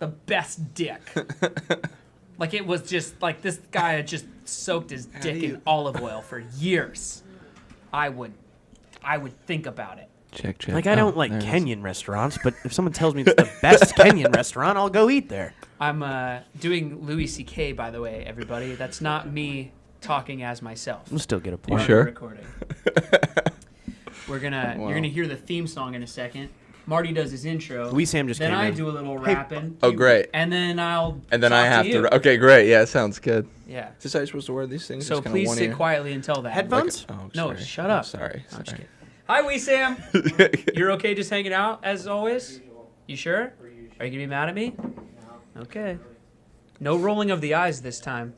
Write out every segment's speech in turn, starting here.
the best dick. Like, it was just, like, this guy had just soaked his dick in olive oil for years. I would think about it. Check. Like, I don't like Kenyan restaurants, but if someone tells me it's the best Kenyan restaurant, I'll go eat there. I'm doing Louis C.K., by the way, everybody. That's not me talking as myself. I'll still get a You point. sure? Recording. You're gonna hear the theme song in a second. Marty does his intro. Sam just then came I in. do a little rapping. Oh, great. And then I have you. to. Okay, great. Yeah, sounds good. Yeah. Is I supposed to wear these things? So Just kinda please one sit ear? quietly until that. Headphones? No, shut up. Sorry. I'm just kidding. Hi, Wee Sam. You're okay just hanging out as always? You sure? Are you gonna be mad at me? Okay. No rolling of the eyes this time.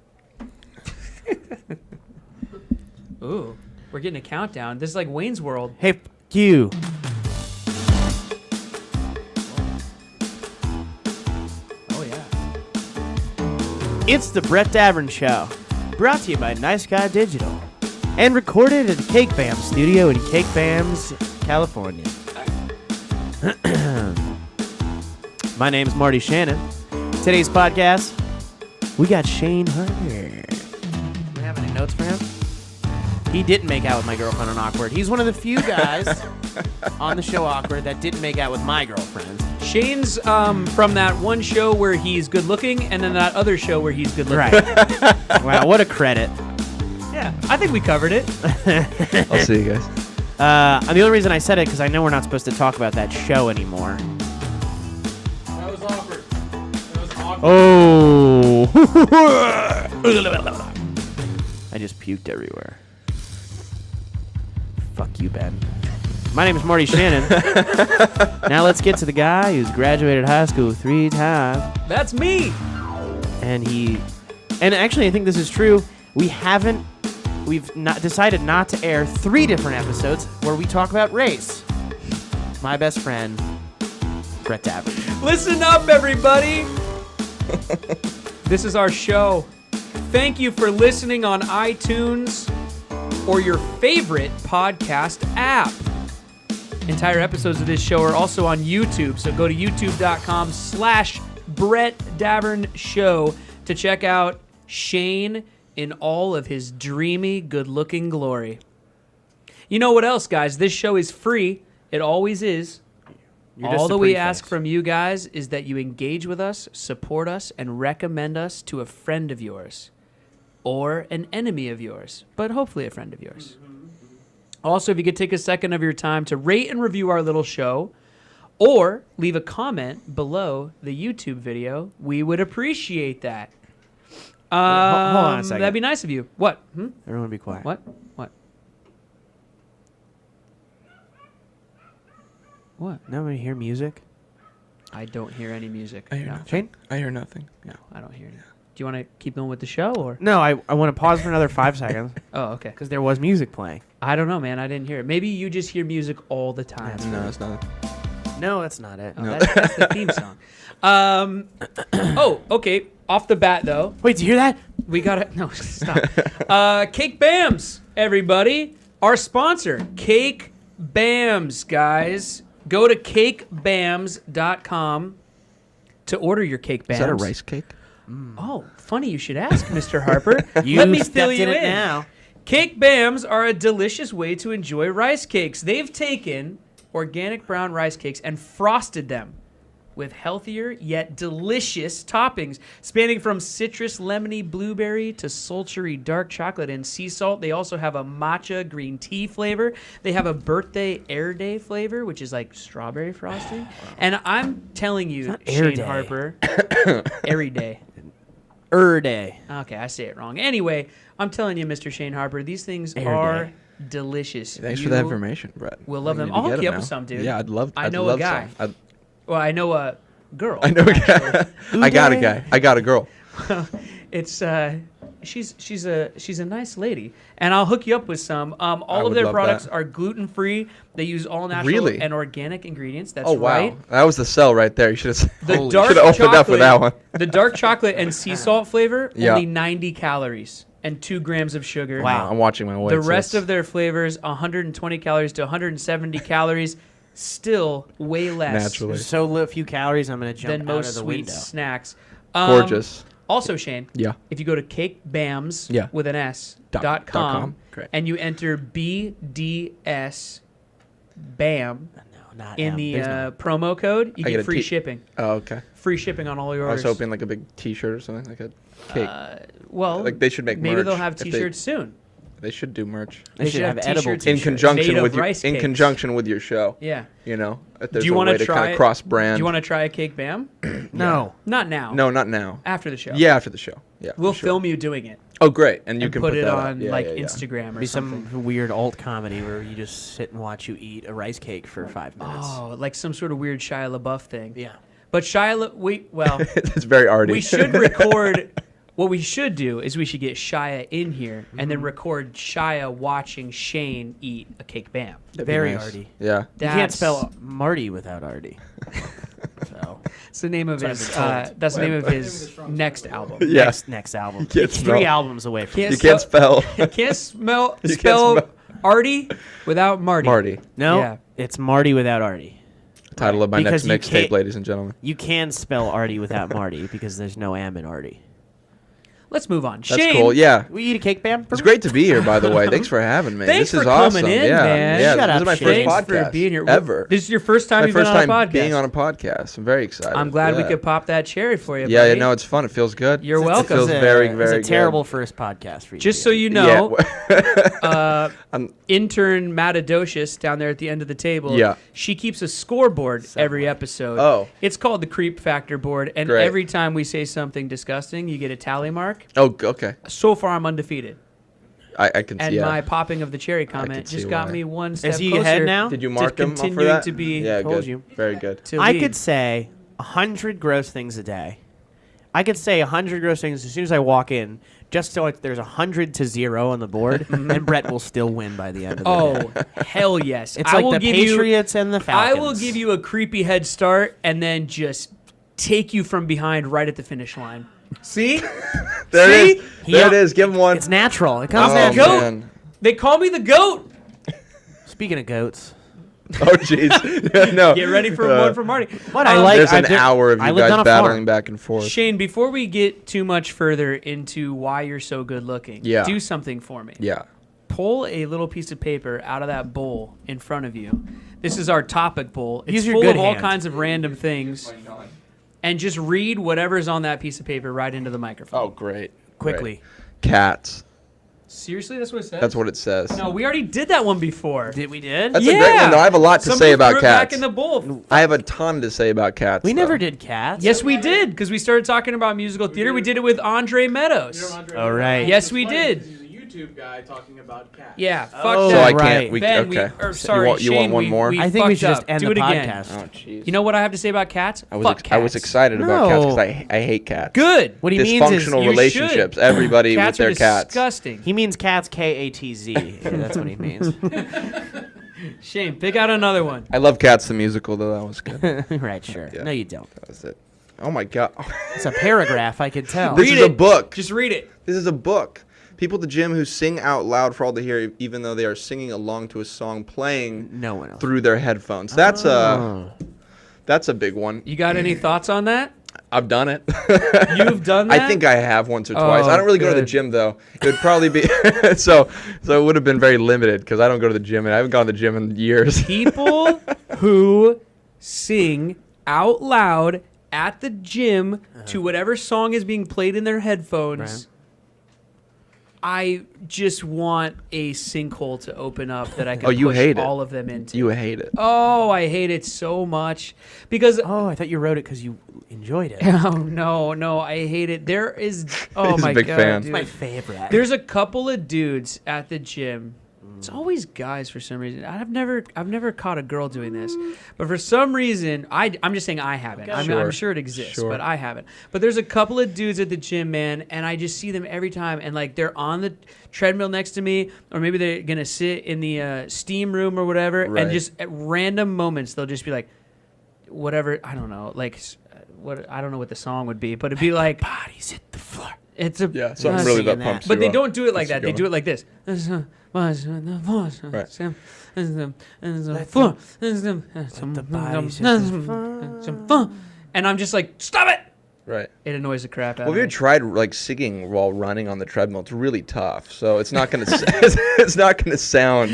Ooh, we're getting a countdown. This is like Wayne's World. Hey, you. Oh yeah. It's the Brett Davern Show, brought to you by Nice Guy Digital, and recorded at the Cake Bam studio in Cake Bams, California. My name's Marty Shannon. Today's podcast, we got Shane Harper. Do we have any notes for him? He didn't make out with my girlfriend on Awkward. He's one of the few guys on the show Awkward that didn't make out with my girlfriend. Shane's from that one show where he's good looking, and then that other show where he's good looking. Right. Wow, what a credit. Yeah, I think we covered it. I'll see you guys. And the only reason I said it because I know we're not supposed to talk about that show anymore. That was awkward. Oh. I just puked everywhere. Fuck you, Ben. My name is Marty Shannon. Now let's get to the guy who's graduated high school 3 times. That's me. And actually I think this is true. We've not decided not to air 3 different episodes where we talk about race. My best friend, Brett Davern. Listen up, everybody. This is our show. Thank you for listening on iTunes or your favorite podcast app. Entire episodes of this show are also on YouTube, so go to youtube.com/Brett Davern Show to check out Shane in all of his dreamy, good-looking glory. You know what else, guys? This show is free. It always is. All that we ask from you guys is that you engage with us, support us, and recommend us to a friend of yours or an enemy of yours, but hopefully a friend of yours. Also, if you could take a second of your time to rate and review our little show or leave a comment below the YouTube video, we would appreciate that. Hold on a second. That'd be nice of you. What? Everyone be quiet. What? Nobody hear music? I don't hear any music. I hear No. nothing. Shane? I hear nothing. No, I don't hear any. Do you want to keep going with the show or? No, I want to pause for another 5 seconds Oh, okay. because there was music playing. I don't know, man. I didn't hear it. Maybe you just hear music all the time. No, it's not. No, that's not it. Oh, that's the theme song. Okay. Off the bat, though, Wait, do you hear that? we gotta no stop. Cake Bams, everybody. Our sponsor, Cake Bams, guys. Go to cakebams.com to order your Cake Bams. Is that a rice cake? Oh, funny you should ask, Mr. Harper. You Let me stepped fill you in in. it now. Cake Bams are a delicious way to enjoy rice cakes. They've taken organic brown rice cakes and frosted them with healthier yet delicious toppings, spanning from citrus, lemony, blueberry to sultry dark chocolate and sea salt. They also have a matcha green tea flavor. They have a birthday air day flavor, which is like strawberry frosting. And I'm telling you, Air Shane Day. Harper, airy day. Day. Okay, I say it wrong. Anyway, I'm telling you, Mr. Shane Harper, these things Air are day. delicious. Thanks for that information, Brett. We'll love I them. need to I'll get hook you them up with now. some, dude. Yeah, I'd love. I I'd know love a guy. Some. Well, I know a girl. I know a guy. actually. I got a guy. I got a girl. It's she's a nice lady, and I'll hook you up with some. All of would their love products that. are gluten free. They use all natural Really? and organic ingredients. That's Oh wow, right. that was the sell right there. You should have. The dark should have opened chocolate, up with that one. The dark chocolate and sea salt flavor, Yeah. only 90 calories and 2 grams of sugar. Wow. I'm watching my weight. The rest of their flavors, 120 calories to 170 calories. still way less Naturally. There's so few calories, I'm going to jump than out most of the sweet window. snacks. Gorgeous. Also, Shane, Yeah. if you go to cakebams Yeah. with an S Dot com. Great. and you enter BDS BAM No, not in M. the There's no- promo code, you I get get a free T- shipping. Oh, okay. Free shipping on all your I was orders. hoping like a big T-shirt or something, like a cake. Well, Like, they should make maybe merch they'll have if they- T-shirts soon. They should do merch They should have edible t-shirts in t-shirts. conjunction made with of your rice in cakes. conjunction with your show. Yeah. You know, if Do there's you a want way to to try? kind of cross brand. Do you want to try a cake bam? No. Not now. No, not now. After the show. Yeah, after the show. Yeah. We'll for sure. film you doing it Oh, great! And you and can put it that on up. Yeah, like yeah, yeah. Instagram or Be something. some weird alt comedy where you just sit and watch you eat a rice cake for 5 minutes. Oh, like some sort of weird Shia LaBeouf thing. Yeah. But well, It's very arty. we should record. What we should do is we should get Shia in here and then record Shia watching Shane eat a cake bam. That'd be Very nice. arty. Yeah. You can't That's- spell Marty without arty. So It's the name of That's his. what I've been told. That's the name of his next album. Yeah. next album. can't It's spell. 3 albums away from Can't You can't spell. Can't smell You can't spell smell- arty without Marty. Marty. No, Yeah. it's Marty without Artie. Title of my Because next you mixtape, can't- ladies and gentlemen. You can spell Artie without Marty because there's no M in Artie. Let's move on. That's Shane, cool. Yeah. We eat a cake bam? It's great to be here, by the way. Thanks for having me. Thanks this is for awesome. coming in, yeah. man. Yeah, Shut this up, is my Shane. first Thanks podcast for being here. ever. This is your first time my you've been first on a time podcast. being on a podcast. I'm very excited. I'm glad we Yeah. could pop that cherry for you. Yeah, buddy. no, it's fun. It feels good. You're It welcome. feels It's a- very, it's very a terrible good. first podcast for you. Just to so be you on. know, Yeah. intern Matadocious down there at the end of the table. Yeah. She keeps a scoreboard every episode. Oh. It's called the Creep Factor board, and Great. every time we say something disgusting, you get a tally mark. Oh, okay. So far, I'm undefeated, I can and see. my Yeah. popping of the cherry can comment just see got why. me one step Is he closer. ahead now? Did you mark him off for continuing that? to be- Yeah, Told good. you. Very good. to I lead. could say 100 gross things a day. I could say 100 gross things as soon as I walk in, just so there's 100 to 0 on the board, and Brett will still win by the end of the day. Oh, hell yes! It's I like will the give Patriots and the I Falcons. will give you a creepy head start, and then just take you from behind right at the finish line. See? There See? it is. There it is. Give him one. It's natural. It comes Oh, natural. goat. man. They call me the goat. Speaking of goats, Oh, jeez. No. Get ready for one from Marty. what I like. There's I an did- hour of I you lived on guys a battling farm. back and forth. Shane, before we get too much further into why you're so good looking, Yeah. do something for me. Yeah. Pull a little piece of paper out of that bowl in front of you. This is our topic bowl. It's Use your full good of all hand. kinds of random things. And just read whatever's on that piece of paper right into the microphone. Oh, great. Quickly. Great. Cats. Seriously, that's what it says? That's what it says. No, we already did that one before. We did? That's a great one, though. I have a lot to Somebody say about threw it cats. back in the bowl. I have a ton to say about cats. We though. never did cats. Yes, we did, because we started talking about musical theater. We did it with Andre Meadows. All right. Yes, we did. He's a YouTube guy talking about cats. Yeah, fuck Oh, So that. I right. can't. We, Ben, okay. or sorry, you want Shane, one we- more? we I think we fucked should just up. end Do the it again. podcast. Oh, jeez. You know what I have to say about cats? I Fuck was cats. excited about cats because No. I hate cats. Good. What he means is Dysfunctional you relationships. should. Everybody Cats with are their cats. disgusting. he means cats KATZ. That's what he means. Shane, pick out another one. I love Cats the musical though. That was good. That Right, sure. Yeah. No, you don't. was it. Oh my god. It's a paragraph. I could tell. This Read is a it. book. Just read it. This is a book. People at the gym who sing out loud for all to hear, even though they are singing along to a song playing No one else. through their headphones. That's a big one. You got any thoughts on that? I've done it. You've done that? I think I have once or twice. Oh, I don't really go to the good. gym though. It would probably be so it would have been very limited because I don't go to the gym and I haven't gone to the gym in years. People who sing out loud at the gym to whatever song is being played in their headphones. Right. I just want a sinkhole to open up that I can Oh, you push hate it. all of them into. You hate it. Oh, I hate it so much because Oh, I thought you wrote it because you enjoyed it. oh no, I hate it. There is oh He's a my big god, fan. dude. My favorite. There's a couple of dudes at the gym. It's always guys for some reason. I've never caught a girl doing this, but for some reason, I'm just saying I haven't. I'm Sure. sure it exists, Sure. but I haven't. But there's a couple of dudes at the gym, man, and I just see them every time, and like they're on the treadmill next to me, or maybe they're gonna sit in the steam room or whatever, Right. and just at random moments they'll just be like, whatever, I don't know, like what I don't know what the song would be, but it'd be like. Bodies hit the floor. It's a Yeah, something I'm really singing that that. pumps But you they up. don't do it like Gets you that. They do going. it like this. And I'm just like, stop it! Right. It annoys the crap out Well, of have you me. ever tried like singing while running on the treadmill? It's really tough, so it's not gonna it's not gonna sound.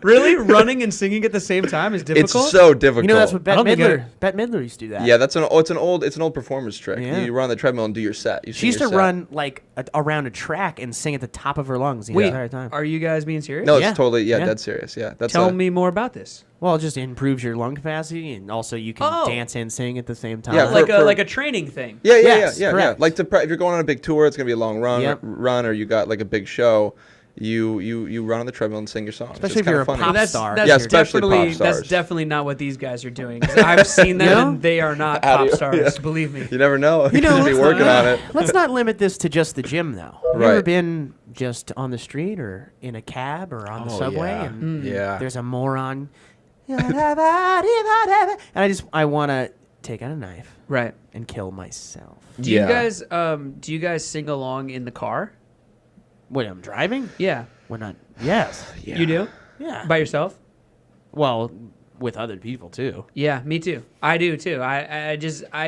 Really, running and singing at the same time is difficult. It's so difficult. You know, that's what I Bette don't think Midler. Bette Midler used to do that. Yeah, it's an old performance trick. Yeah. You run on the treadmill and do your set. You She sing used to your set. run like around a track and sing at the top of her lungs the Wait, entire time. are you guys being serious? No, Yeah. it's totally Yeah. dead serious. Yeah, that's Tell me more about this. Well, it just improves your lung capacity, and also you can Oh. dance and sing at the same time. Yeah, Like a training thing. Yeah, Yes, yeah. correct. Like if you're going on a big tour, it's gonna be a long run, Yep. or you got like a big show. You run on the treadmill and sing your songs. Especially It's if you're kinda a funny. pop That's, star. that's Yeah, especially definitely pop stars. that's definitely not what these guys are doing. 'Cause I've seen them No? and they are not How do pop you- stars. yeah. Believe me. You never know. You know, You could be let's working not- on it. Let's not limit this to just the gym, though. Have you ever Right. been just on the street or in a cab or on the subway, yeah. and Yeah. there's a moron, and I want to take out a knife Right. and kill myself. Do you guys sing along in the car? When I'm driving? Yeah. When not? Yes. Yeah. You do? Yeah. By yourself? Well, with other people too. Yeah, me too. I do too. I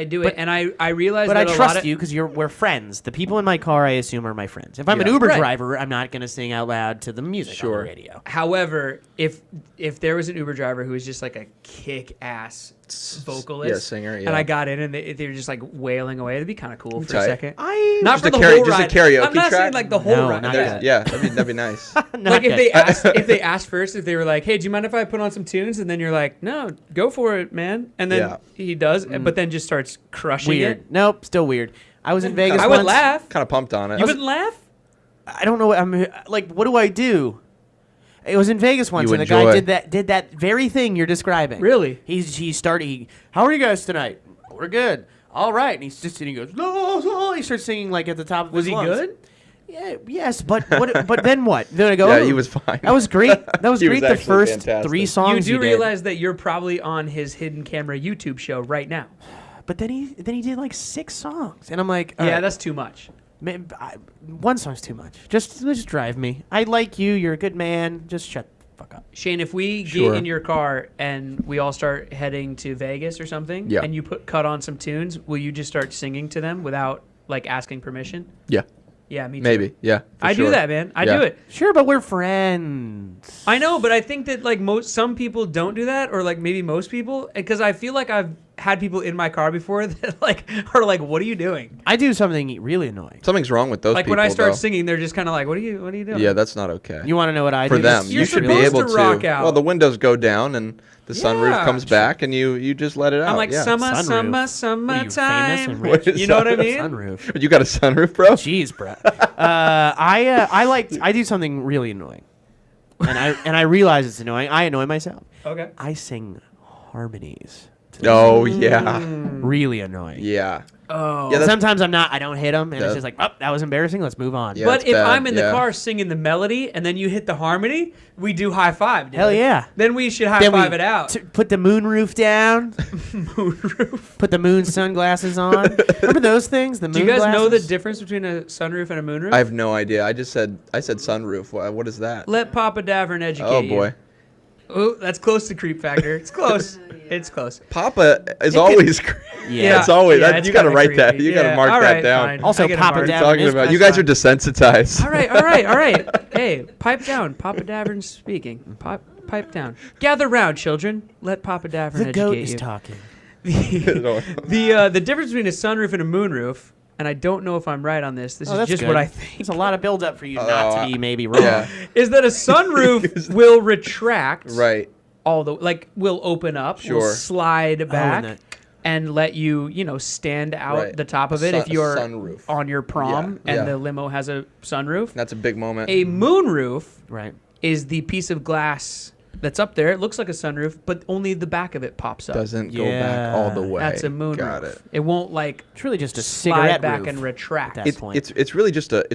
do it, and I realize But that I a trust lot of, you because we're friends. The people in my car, I assume, are my friends. If I'm an Yeah. Uber Right. driver, I'm not going to sing out loud to the music on Sure. the radio. However, if there was an Uber driver who was just like a kick-ass vocalist, yeah, singer, and yeah. I got in and they were just like wailing away, it'd be kind of cool for a Tight. second. I Not Just for a the karaoke- whole just a ride. karaoke I'm not saying track? like the whole No, ride. not Yeah. good. Yeah, that'd be nice. Like if they asked first, if they were like, "Hey, do you mind if I put on some tunes?" and then you're like, "No, go for it, man." And then Yeah. he does, but then just starts crushing weird. it. Nope, still weird. I was in Vegas. I would once. laugh. Kind of pumped on it. You wouldn't laugh? I don't know what I'm like. What do I do? It was in Vegas once, You and the guy enjoy. did that very thing you're describing. Really? He started. How are you guys tonight? We're good. All right. And he's just sitting. He goes. No. He starts singing like at the top of Was his he lungs. good? Yeah. Yes. But what? But then what? Then I go. Yeah, "Oh, he was fine. That was great. That was He great. was The actually first fantastic. 3 You songs. do he did. realize that you're probably on his hidden camera YouTube show right now. But then he did like 6 songs, and I'm like, Yeah, all right, that's too much. one song's too much. Just drive me. I like you. You're a good man. Just shut the fuck up. Shane, if we Sure. get in your car and we all start heading to Vegas or something, Yeah. and you cut on some tunes, will you just start singing to them without like asking permission? Yeah, Yeah, me too. maybe. Yeah, for I sure. do that, man. I Yeah. do it. Sure, but we're friends. I know, but I think that like some people don't do that, or like maybe most people, because I feel like I've had people in my car before that like are like, "What are you doing?" I do something really annoying. Something's wrong with those Like people. when I start though. singing, they're just kind of like, "What are you doing?" Yeah, that's not okay. You want to know what I For do? them, You're you should be supposed able to rock out. Well, the windows go down and the sunroof Yeah. comes back, and you just let it out. I'm like, yeah. summer, Sunroof. summer, What are you, famous summertime. and What is You know what I mean? Sunroof. You got a sunroof, bro? Jeez, bro. I do something really annoying, and I realize it's annoying. I annoy myself. Okay. I sing harmonies. Oh yeah, Really annoying. yeah. Oh. Yeah, that's- Sometimes I'm not. I don't hit them, and it's That- just like, oh, that was embarrassing. Let's move on. Yeah. But that's if bad, I'm in the yeah. car singing the melody and then you hit the harmony, we do high five. Dude. Hell yeah. Then we should high Then we five it out. Put the moon roof down. Put the moon sunglasses on. Remember those things? The moon Do you guys know the glasses? difference between a sunroof and a moonroof? I have no idea. I said sunroof. What is that? Let Papa Davern educate Oh you. boy, Oh, that's close to creep factor. It's close. It's close. Papa is always. Yeah. It's always. Yeah, that, it's you got to kinda write that. creepy. You got to Yeah, mark all that right, down. fine. Also, I get it Papa marked. Davern Talking is about you best guys are desensitized. All right. Hey, pipe down. Papa Davern's speaking. Pipe down. Gather round, children. Let Papa Davern The educate goat is you. talking. The difference between a sunroof and a moonroof, and I don't know if I'm right on this. This Oh, is that's just good. what I think. There's a lot of build up for you not to be maybe wrong. Yeah. Is that a sunroof will retract Right. all the will open up, will Sure. slide back, that- and let you stand out Right. the top of A it if sun- a you're sunroof. on your prom Yeah, and yeah. the limo has a sunroof. That's a big moment. A moonroof Right. is the piece of glass that's up there. It looks like a sunroof, but only the back of it pops up. Doesn't go back all the Yeah. way. That's a moonroof. Got it. It won't like It's really just a slide cigarette back roof and retract. at that point. It's really just a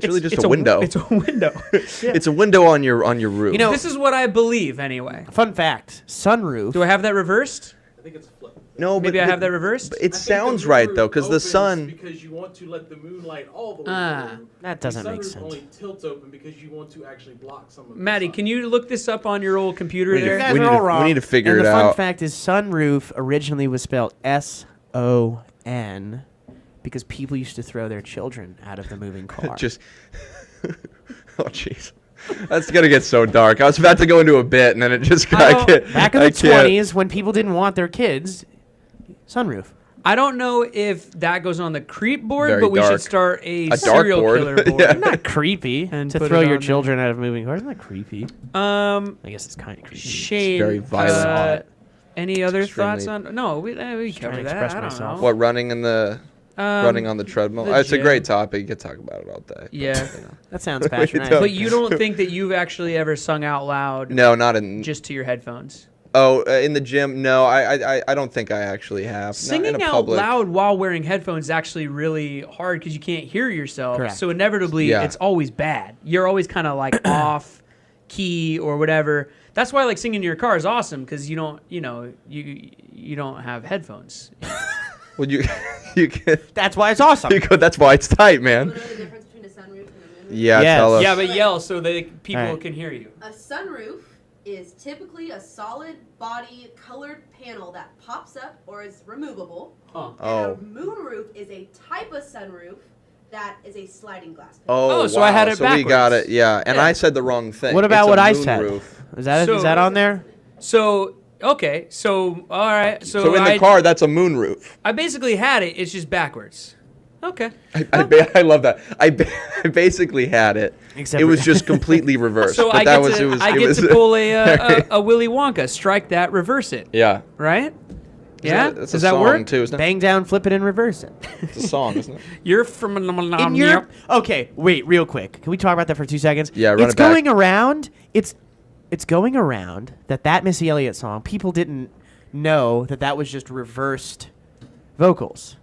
window. It's a window. Yeah. It's a window on your roof. You know- This is what I believe anyway. Fun fact: sunroof. Do I have that reversed? I think it's a flip. No, Maybe but I have that reversed. It sounds right though, because the sun. Because you want to let the moonlight all the way through. That doesn't the make sunroof sense. only tilts open because you want to actually block some of the Maddie, sun. can you look this up on your old computer We need there? You guys we are need all to- wrong. we need to figure and it the fun out. fact is sunroof originally was spelled S-O-N because people used to throw their children out of the moving car. Just. Oh jeez. That's gonna get so dark. I was about to go into a bit, and then it just I got. don't- Back in the 20s, when people didn't want their kids, sunroof. I don't know if that goes on the creep board, Very but we should dark. start a dark serial board. killer board. Yeah. Not creepy And to put throw it your on there. children out of moving cars. Isn't that creepy? I guess it's kind of creepy. Shane, very violent. Any other Extremely- thoughts on? No, we trying covered to that. express I don't myself. know. What running in the running on the treadmill? the It's a gym. great topic. You could talk about it all day. but, Yeah. you know. That sounds We passionate. don't. But you don't think that you've actually ever sung out loud No, not in. just to your headphones? In the gym. No, I don't think I actually have. Not Singing in a out public. loud while wearing headphones is actually really hard because you can't hear yourself. Correct. So inevitably, Yeah. it's always bad. You're always kind of like off key or whatever. That's why like singing in your car is awesome because you don't, you don't have headphones. Well, you can. That's why it's awesome. You go, that's why it's tight, man. You know the difference between a sunroof and a moonroof? Yeah, Yes. tell us. Yeah, but yell so that people All right. can hear you. A sunroof is typically a solid body colored panel that pops up or is removable. Huh. Oh. And a moonroof is a type of sunroof that is a sliding glass panel. Oh, so I had it So we got backwards. it. Yeah, and Yeah. I said the wrong thing. What about It's a what I moon said? roof. Is that So- is that on there? So okay, so all right, So in the car, that's a moon roof. I basically had it. It's just backwards. Okay. I love that. I basically had it. Except it for- was just completely reversed. So but I that get was to it was. I it get was, to pull a Willy Wonka, strike that, reverse it. Yeah. Right? Yeah. That's Does a that song work? too, isn't it? Bang down, flip it, and reverse it. It's a song, isn't it? You're from In your okay, wait, real quick. Can we talk about that for 2 seconds? Yeah, run it's it back. going around. It's going around that Missy Elliott song. People didn't know that was just reversed vocals.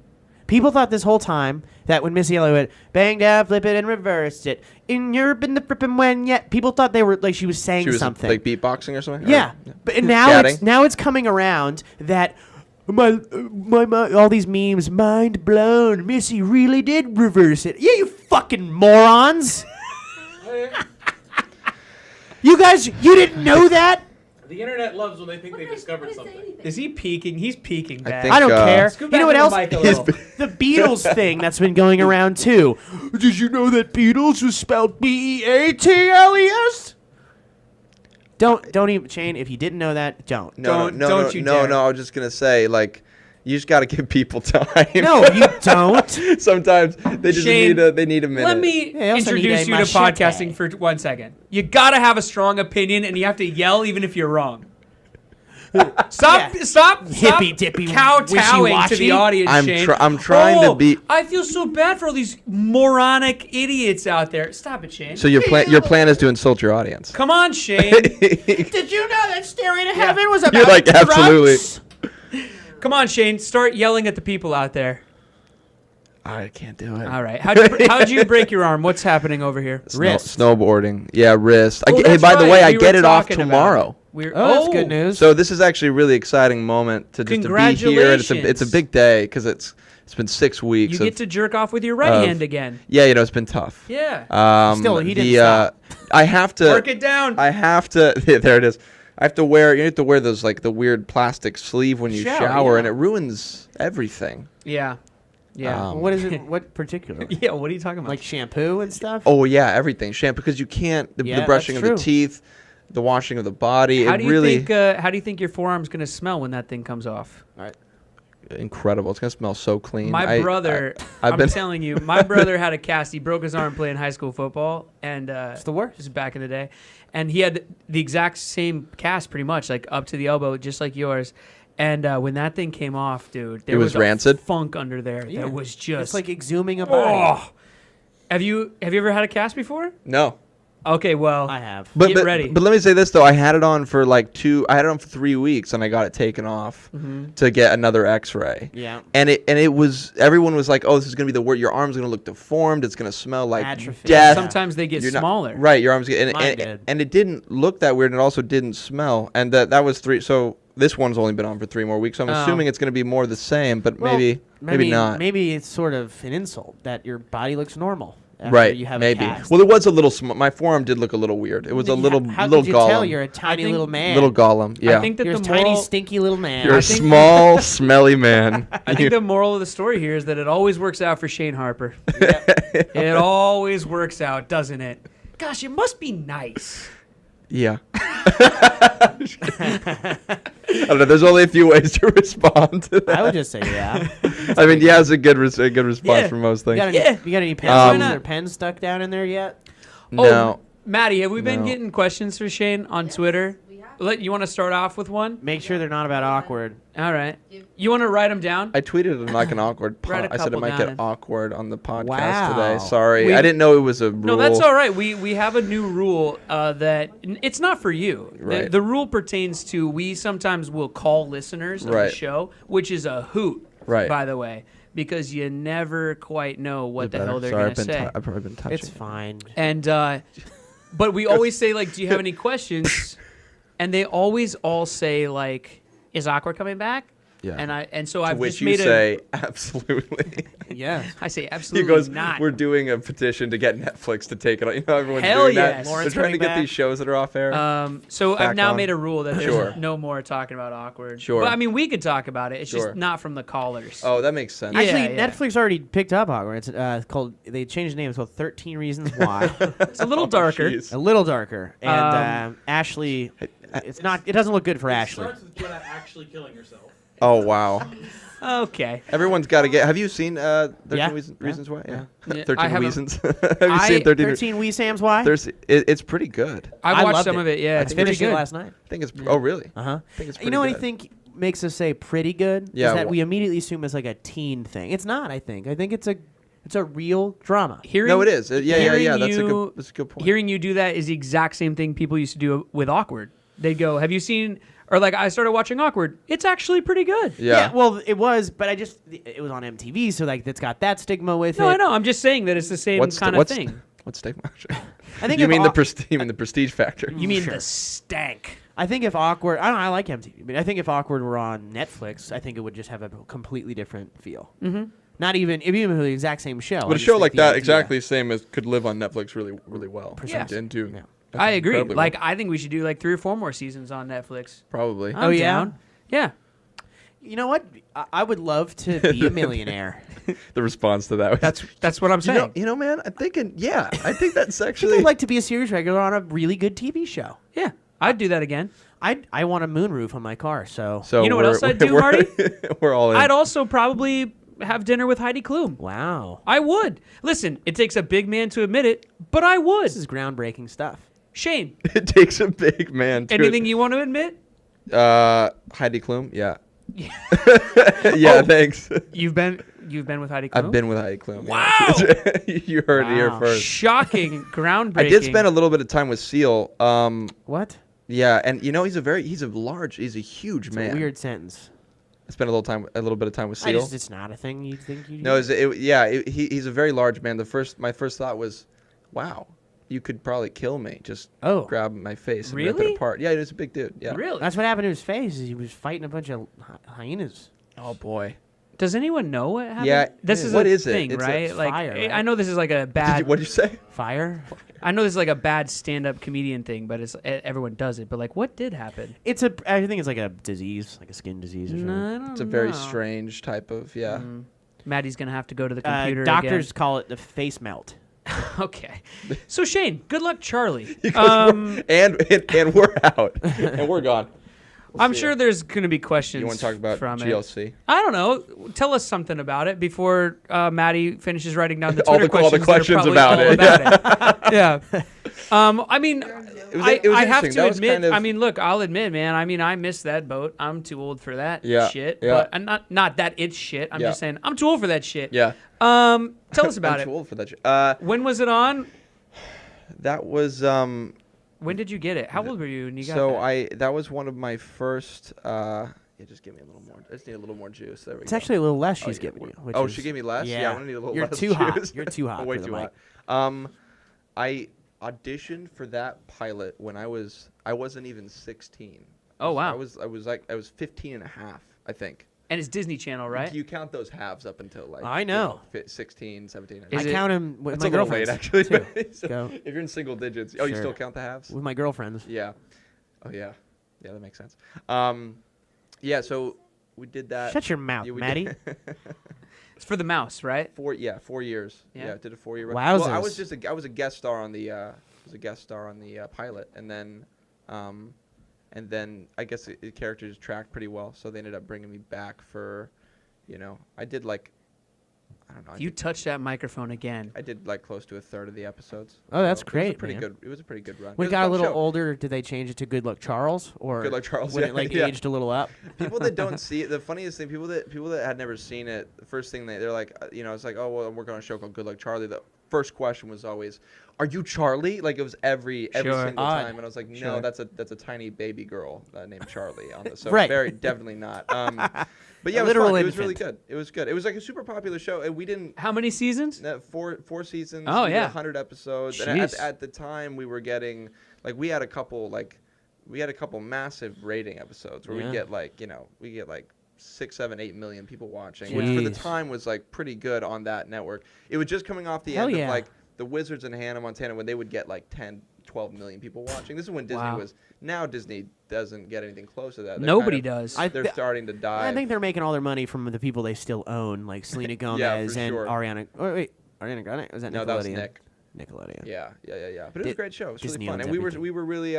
People thought this whole time that when Missy Elliott went bang down, flip it, and reversed it in Europe in the frippin' when yet, people thought they were like she was saying She was something. like beatboxing or something. Yeah, Or- but and now Scatting. it's coming around that my all these memes, mind blown. Missy really did reverse it. Yeah, you fucking morons. You guys, you didn't know that? The internet loves when they think they What discovered did I say something. anything? Is he peeking? He's peeking I back. think- I don't care. Scoot You know back what to else? the mic a little. The Beatles thing that's been going around too. Did you know that Beatles was spelled Beatles? Don't even, Shane. If you didn't know that, don't. Don't you dare. No. I was just gonna say, like, you just got to give people time. No, you don't. Sometimes they just Shane, need a minute. Let me Yeah, I also introduce need you a to machete. podcasting for 1 second. You gotta have a strong opinion, and you have to yell even if you're wrong. Stop! Yeah. Stop! Hippy-dippy, kowtowing to wishy-washy. the audience, I'm Shane. I'm trying to be. I feel so bad for all these moronic idiots out there. Stop it, Shane. So your plan is to insult your audience. Come on, Shane. Did you know that Stairway to Heaven was about You're like, drugs? absolutely. Come on, Shane. Start yelling at the people out there. I can't do it. All right. How'd you break your arm? What's happening over here? Wrist. Snowboarding. Yeah, wrist. Oh, Hey, that's by the right. way, I We were get it off talking about tomorrow. it. Oh, that's good news. So this is actually a really exciting moment to just to be here. And it's a Congratulations. big day because it's been 6 weeks. You of, get to jerk off with your right of- hand again. Yeah, it's been tough. Yeah. Still, he didn't stop. I have to. Work it down. I have to. There it is. I have to wear. You have to wear those like the weird plastic sleeve when you shower, yeah. and it ruins everything. Yeah. Yeah. What is it? What particularly? Yeah. What are you talking about? Like shampoo and stuff? Oh yeah, everything. Shampoo because you can't. The Yeah, brushing that's of the true. teeth, the washing of the body. how it do you really think? How do you think your forearm's gonna smell when that thing comes off? incredible. It's gonna smell so clean. My brother, I've I'm been telling you, my brother had a cast. He broke his arm playing high school football, and It's the worst. this is back in the day, and he had the exact same cast, pretty much like up to the elbow, just like yours. And when that thing came off, dude, there It was a rancid? funk under there. Yeah. That was just It's like exhuming a body. oh. Have you ever had a cast before? no. Okay, well, I have. But, Get but, ready. but let me say this though, I had it on for like I had it on for 3 weeks and I got it taken off to get another X-ray. Yeah. And it was everyone was like, oh, this is gonna be the word. Your arm's gonna look deformed. It's gonna smell like Atrophy. death. sometimes they get You're not- smaller. right, your arms get Mine did. and it didn't look that weird and it also didn't smell. And that was 3. So this one's only been on for 3 more weeks. So I'm Oh. assuming it's going to be more the same, but Well, maybe not. Maybe it's sort of an insult that your body looks normal. After Right, you have maybe. A cast. Well, it was a little my forearm did look a little weird. It was a little How little could you golem. tell you're a tiny think- little man? Little golem. Yeah. I think that You're the a tiny, moral, stinky little man. you're I a think- small, smelly man. I think the moral of the story here is that it always works out for Shane Harper. It always works out, doesn't it? Gosh, it must be nice. Yeah. I don't know. There's only a few ways to respond to that. I would just say yeah. I mean, yeah, it's a good response Yeah. for most things. You got any, Yeah. you got any Why pencils not? or pens stuck down in there yet? No. Oh, Maddie, have we been No. getting questions for Shane on Twitter? We have. You want to start off with one? Make sure they're not about awkward. All right. You want to write them down? I tweeted it like an awkward. Write a I said it couple might down. get awkward on the podcast Wow. today. Sorry, We- I didn't know it was a rule. No, that's all right. We have a new rule that it's not for you. Right. The rule pertains to we sometimes will call listeners of Right. the show, which is a hoot, Right. by the way, because you never quite know what the Better. hell they're Sorry, going to say. I've probably been touching. It's fine. And but we always say like, do you have any questions? And they always all say like, is Awkward coming back? Yeah. And so To I've which just you made say absolutely. Yeah. I say He absolutely goes, not. we're doing a petition to get Netflix to take it on. You know, everyone's Hell doing yes. that. Lawrence They're trying to coming get back. these shows that are off air. So I've Back now on. made a rule that there's Sure. no more talking about Awkward. Sure. But I mean, we could talk about it. It's Sure. just not from the callers. Oh, that makes sense. Yeah, Actually, yeah. Netflix already picked up awkward. It's called. They changed the name. It's called 13 Reasons Why. It's a little darker. Jeez. A little darker. And Um, Ashley, it's not. It doesn't look good for It Ashley. starts with Jenna actually killing herself. Oh wow. Okay. Everyone's got to get. Have you seen 13 Yeah. Reasons Why? Yeah. Yeah, 13 I haven't- Reasons. Have you seen 13? 13 Wee Sam's Why? It's pretty good. I I watched loved some of it. Yeah, I it's pretty finished it good. last night. I think it's. Oh really? Uh huh. I think it's You know what pretty I good. think makes us say pretty good? Yeah, Is that wh- we immediately assume it's like a teen thing. It's not. I think it's a real drama. Hearing, No, it is. Yeah. hearing That's you- a good point. Hearing you do that is the exact same thing people used to do with Awkward. They'd go, "Have you seen?" Or like, I started watching Awkward. It's actually pretty good. Yeah. Well, it was, but it was on MTV, so like it's got that stigma with No, it. I know. I'm just saying that it's the same kind of thing. What's stigma? I think you if mean Aw- you mean the prestige factor? You mean Sure. the stank? I think if awkward, I don't know, I like MTV, but I think if awkward were on Netflix, I think it would just have a completely different feel. Mm-hmm. Not even if even with the exact same show. But a show like that, exactly the same as could live on Netflix really, really well. Yeah. And do. Yeah. I agree. incredibly Like, well. I think we should do like 3 or 4 more seasons on Netflix. Probably. I'm yeah? down. Yeah. You know what? I would love to be a millionaire. The response to that. Was, That's what I'm saying. you know, man. I'm thinking. Yeah, I think that's I actually. think I'd like to be a series regular on a really good TV show. Yeah, I'd do that again. I want a moonroof on my car, so So You know what we're- else I'd do, we're- Marty? We're all in. I'd also probably have dinner with Heidi Klum. wow. I would. Listen, it takes a big man to admit it, but I would. This is groundbreaking stuff. Shane, It takes a big man. To anything you want to admit? Heidi Klum. Yeah. Yeah. Thanks. You've been with Heidi Klum? I've been with Heidi Klum. Wow. Yeah. You heard it here Wow. first. Shocking, groundbreaking. I did spend a little bit of time with Seal. What? Yeah, and you know he's a huge It's man. a weird sentence. I spent a little bit of time with Seal. It's not a thing you think you do. No, he's a very large man. My first thought was, wow, you could probably kill me. Just grab my face and rip Really? it apart. Yeah, he was a big dude. Yeah. Really? That's what happened to his face. Is he was fighting a bunch of hyenas. Oh boy. Does anyone know what happened? Yeah, This is what a is it? thing, It's a right? Like, fire, right? I know this is like a bad. What did you say? Fire. I know this is like a bad stand-up comedian thing, but everyone does it. But like, what did happen? I think it's like a disease, like a skin disease or something. No, I don't It's a very know. strange type of yeah. Maddie's gonna have to go to the computer. Doctors call it the face melt. again. Okay. So Shane, good luck, Charlie. And we're out and we're gone. I'm sure there's gonna be questions. You want to talk about from it. GLC? I don't know. Tell us something about it before Maddie finishes writing down the All Twitter the questions. questions that are about probably it. all about it. Yeah. I mean, It was I have interesting. to That was admit. kind of- I mean, look, I'll admit, man. I mean, I missed that boat. I'm too old for that Yeah, shit. yeah. But I'm not that it's shit. I'm Yeah. just saying I'm too old for that shit. Yeah. Tell us about I'm too it. old for that shit. When was it on? That was When did you get it? How old were you when you got that? that was one of my first. Yeah, just give me a little more. I just need a little more juice. There we It's go. actually a little less Oh, she's yeah, giving you. Which oh, is- she gave me less. Yeah, I'm gonna need a little You're less too hot. juice. You're too hot. Way for the too mic. hot. I auditioned for that pilot when I wasn't even 16. Oh, wow. I was 15 and a half, I think. And it's Disney Channel, right? You count those halves up until like I know. 16, 17. I count them with That's my a little girlfriends late, actually. too. So Go. if you're in single digits, you Sure. still count the halves? With my girlfriends. Yeah. Oh yeah. Yeah, that makes sense. Yeah. So we did that. Shut your mouth, Yeah, we Maddie. did- It's for the mouse, right? 4 years. Yeah. Yeah, did a 4-year run. Wowzers. Well, I was a guest star on the pilot, and then I guess the characters tracked pretty well, so they ended up bringing me back for, I did like, I don't know. You touch that microphone again. I did like close to a third of the episodes. Oh, that's So great, It was a pretty man. good. It was a pretty good run. When It it was got a fun little show. older, did they change it to Good Luck Charles, or Good Luck Charles, when yeah, it like yeah. aged a little up? People that don't see it, the funniest thing, people that had never seen it, the first thing they're like, it's like, oh, well, I'm working on a show called Good Luck Charlie. The first question was always, "Are you Charlie?" Like it was every Sure. single Odd. time, and I was like, no, Sure. that's a tiny baby girl named Charlie on this. So Right. very definitely not. But yeah, A it was literal fun. It was really infant. good. It was good. It was like a super popular show, and we didn't. How many seasons? Four seasons. Oh, we did yeah. 100 episodes. And Jeez. at the time, we were getting we had a couple massive rating episodes where Yeah. we get like 6, 7, 8 million people watching, which for the Jeez. time was like pretty good on that network. It was just coming off the Hell end yeah. of like the Wizards and Hannah Montana when they would get like 10, 12 million people watching. This is when Disney Wow. was. Now Disney doesn't get anything close to that. They're Nobody kind of- does. They're starting to die. I think they're making all their money from the people they still own, like Selena Gomez and sure. Ariana. Oh, wait, Ariana Grande? Was that No, Nickelodeon? that was Nick. Nickelodeon. Yeah. But it was a great show. It was Disney really fun, owns and we everything. were really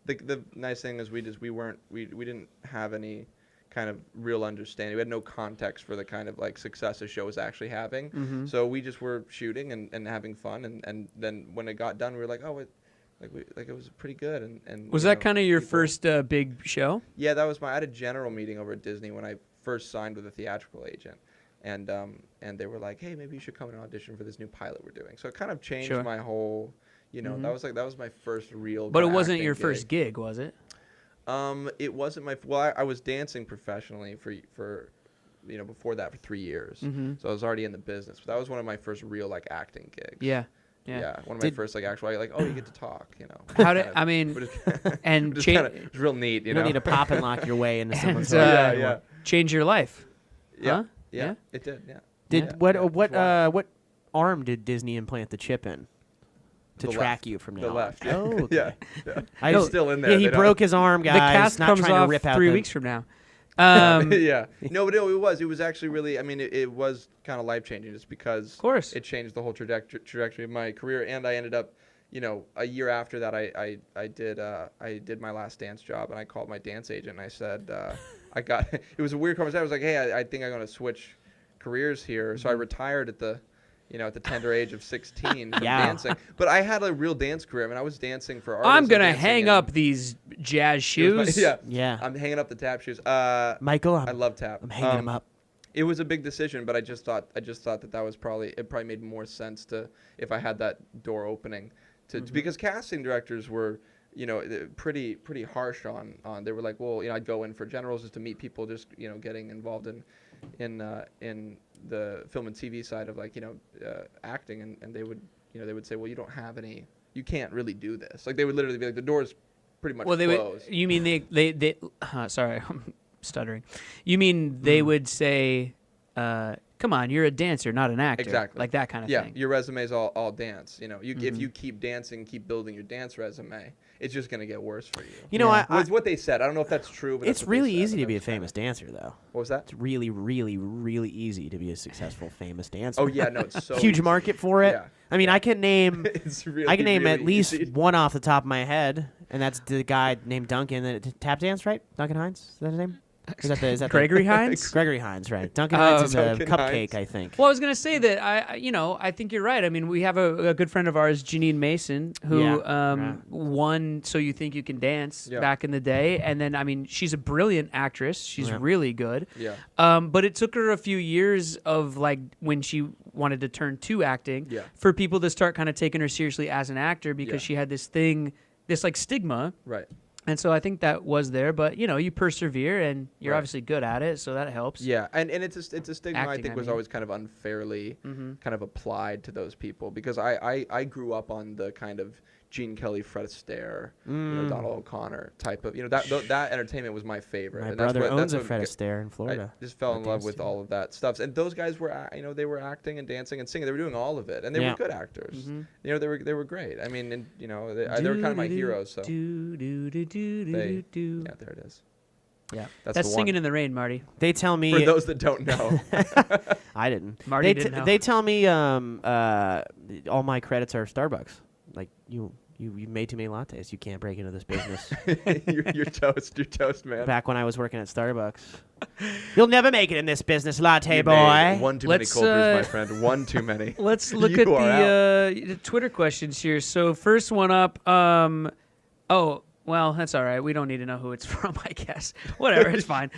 the nice thing is we didn't have any kind of real understanding. We had no context for the kind of like success the show was actually having. Mm-hmm. So we just were shooting and having fun, and then when it got done, we were like, oh, it was pretty good. And Was you that know, kind of your people- first big show? Yeah, that was I had a general meeting over at Disney when I first signed with a theatrical agent. And they were like, hey, maybe you should come and audition for this new pilot we're doing. So it kind of changed Sure. my whole, Mhm. that was my first real. But it kinda wasn't acting your first gig, was it? It wasn't my. Well, I was dancing professionally for before that for 3 years. Mhm. So I was already in the business. But that was one of my first real like acting gigs. Yeah. Yeah, one of my Did- first like actual like you get to talk. How did Kind of- I mean? but it's- And It's change kind of it's real neat. You don't need to pop and lock your way into someone's And, life. Yeah. change your life. Yeah. Huh? Yeah. Yeah? It did. Yeah. Did Yeah. what Yeah. what Wow. what arm did Disney implant the chip in to The track left. you from now The on? left. Yeah. Oh, okay. Yeah. I It's just- still in there. Yeah, he they don't- broke his arm, guys. The cast not comes trying off to rip out 3 the- weeks from now. Yeah. No, but it was actually really. I mean, it was kind of life changing, just because. Of course. It changed the whole trajectory of my career, and I ended up, a year after that, I did my last dance job, and I called my dance agent, and I said, it was a weird conversation. I was like, hey, I think I'm going to switch careers here, so I retired at the tender age of 16 from Yeah. dancing. But I had a real dance career. I mean, I was dancing for artists. I'm and gonna dancing hang in- up these jazz it was shoes. my- yeah. Yeah. I'm hanging up the tap shoes. Michael, I love tap. I'm hanging him up. It was a big decision, but I just thought that was probably made more sense to if I had that door opening to because casting directors were pretty harsh on they were like, well, I'd go in for generals just to meet people, just getting involved in the film and TV side of acting, and they would say, well, you don't have any, you can't really do this. Like they would literally be like, the door's pretty much Well, they would. closed. You mean they sorry, I'm stuttering. You mean they would say, "Come on, you're a dancer, not an actor." Exactly. Like that kind of Yeah, thing. your resume's all dance. If you keep dancing, keep building your dance resume, it's just gonna get worse for you. You know, Yeah. I, It's what they said. I don't know if that's true, but it's that's what they really said, easy and to be a that's kinda- famous dancer, though. What was that? It's really, really, really easy to be a successful famous dancer. Oh yeah, no, it's so Huge easy. market for it. Yeah. I mean, I can name It's really, I can name really at least easy. one off the top of my head, and that's the guy named Duncan that tap dance, right? Duncan Hines, is that his name? Is that Gregory Hines? Gregory Hines, right? Duncan Hines is a Duncan cupcake, Hines. I think. Well, I was gonna say that I think you're right. I mean, we have a good friend of ours, Janine Mason, who Yeah. won "So You Think You Can Dance" Yeah. back in the day, and then I mean, she's a brilliant actress. She's Yeah. really good. Yeah. But it took her a few years of like when she wanted to turn to acting Yeah. for people to start kind of taking her seriously as an actor because Yeah. she had this thing, this like stigma. Right. And so I think that was there, but you persevere and you're Right. obviously good at it, so that helps. Yeah, and it's a stigma I Acting, think I was mean. always kind of unfairly Mhm. kind of applied to those people because I grew up on the kind of Gene Kelly, Fred Astaire, Donald O'Connor type of, that entertainment was my favorite. My and brother owns that's a what Fred Astaire in Florida. I just fell in love danced with to. all of that stuff. And those guys were, they were acting and dancing and singing. They were doing all of it, and they were good actors. They were great. I mean, and, they were kind of my heroes. So yeah, there it is. Yeah, That's that's the Singing one. in the Rain, Marty. They tell me. For those that don't know, I didn't. Marty didn't know. They tell me all my credits are Starbucks. Like you made too many lattes. You can't break into this business. you're toast. You're toast, man. Back when I was working at Starbucks, you'll never make it in this business, latte You boy. made one too Let's, many cold brews, my friend. One too many. Let's look You at are the Twitter questions here. So first one up. Well, that's all right. We don't need to know who it's from, I guess. Whatever, it's fine.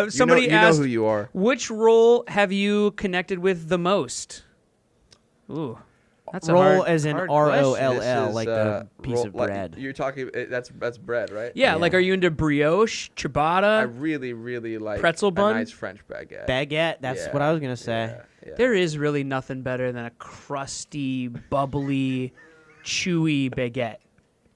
Somebody you asked, know who you are. which role have you connected with the most? Ooh, that's a Roll hard, as in hard ROLL, question. This is, like the piece of like, bread. you're talking. That's bread, right? Yeah, like, are you into brioche, I ciabatta? really, really like Pretzel bun? a nice French baguette. Baguette. That's Yeah, what I was gonna say. Yeah. There is really nothing better than a crusty, bubbly, chewy baguette.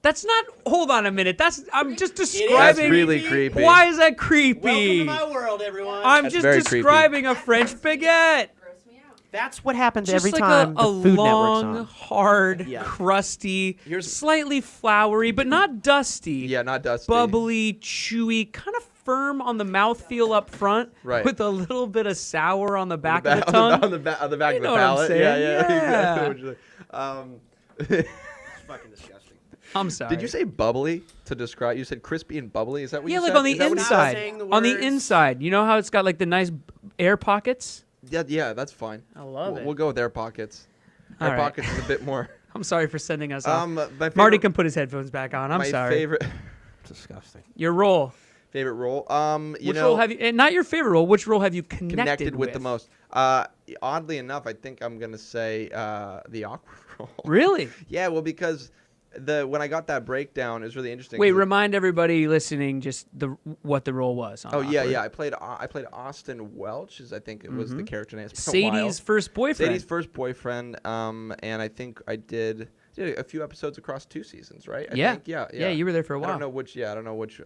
That's not. Hold on a minute. I'm just describing. That's really creepy. Why is that creepy? world, everyone. I'm That's just very describing a French baguette. Gross me out. That's what happens Just every like time a the Food long, Network's hard, Yeah. crusty, Here's- slightly floury, but not dusty. Yeah, not dusty. Bubbly, chewy, kind of firm on the mouthfeel up front, Right. with a little bit of sour on the back on of the tongue. on the back of the You know palate. what I'm saying, Yeah. yeah. It's fucking disgusting. I'm sorry. Did you say bubbly to describe? You said crispy and bubbly. Is that what Yeah, you like said? on the Is that what you said? inside. saying the On the words? inside. You know how it's got like the nice air pockets? Yeah, that's fine. I love it. We'll go with air pockets. All Air right. pockets is a bit more. I'm sorry for sending us off. My favorite, Marty can put his headphones back on. I'm my sorry. favorite Disgusting. Your role. favorite role. Which role have you? And not your favorite role. Which role have you connected with the most? Oddly enough, I think I'm gonna say the awkward role. Really? Yeah, well, because when I got that breakdown, it was really interesting. Wait, 'cause remind everybody listening just what the role was. On Oh yeah, Awkward. yeah. I played Austin Welch, I think it was the character name. It's been a while. Sadie's first boyfriend. Sadie's first boyfriend. And I think I did a few episodes across 2 seasons, right? I Yeah. think, yeah. Yeah, you were there for a I while. don't know which. Yeah, I don't know which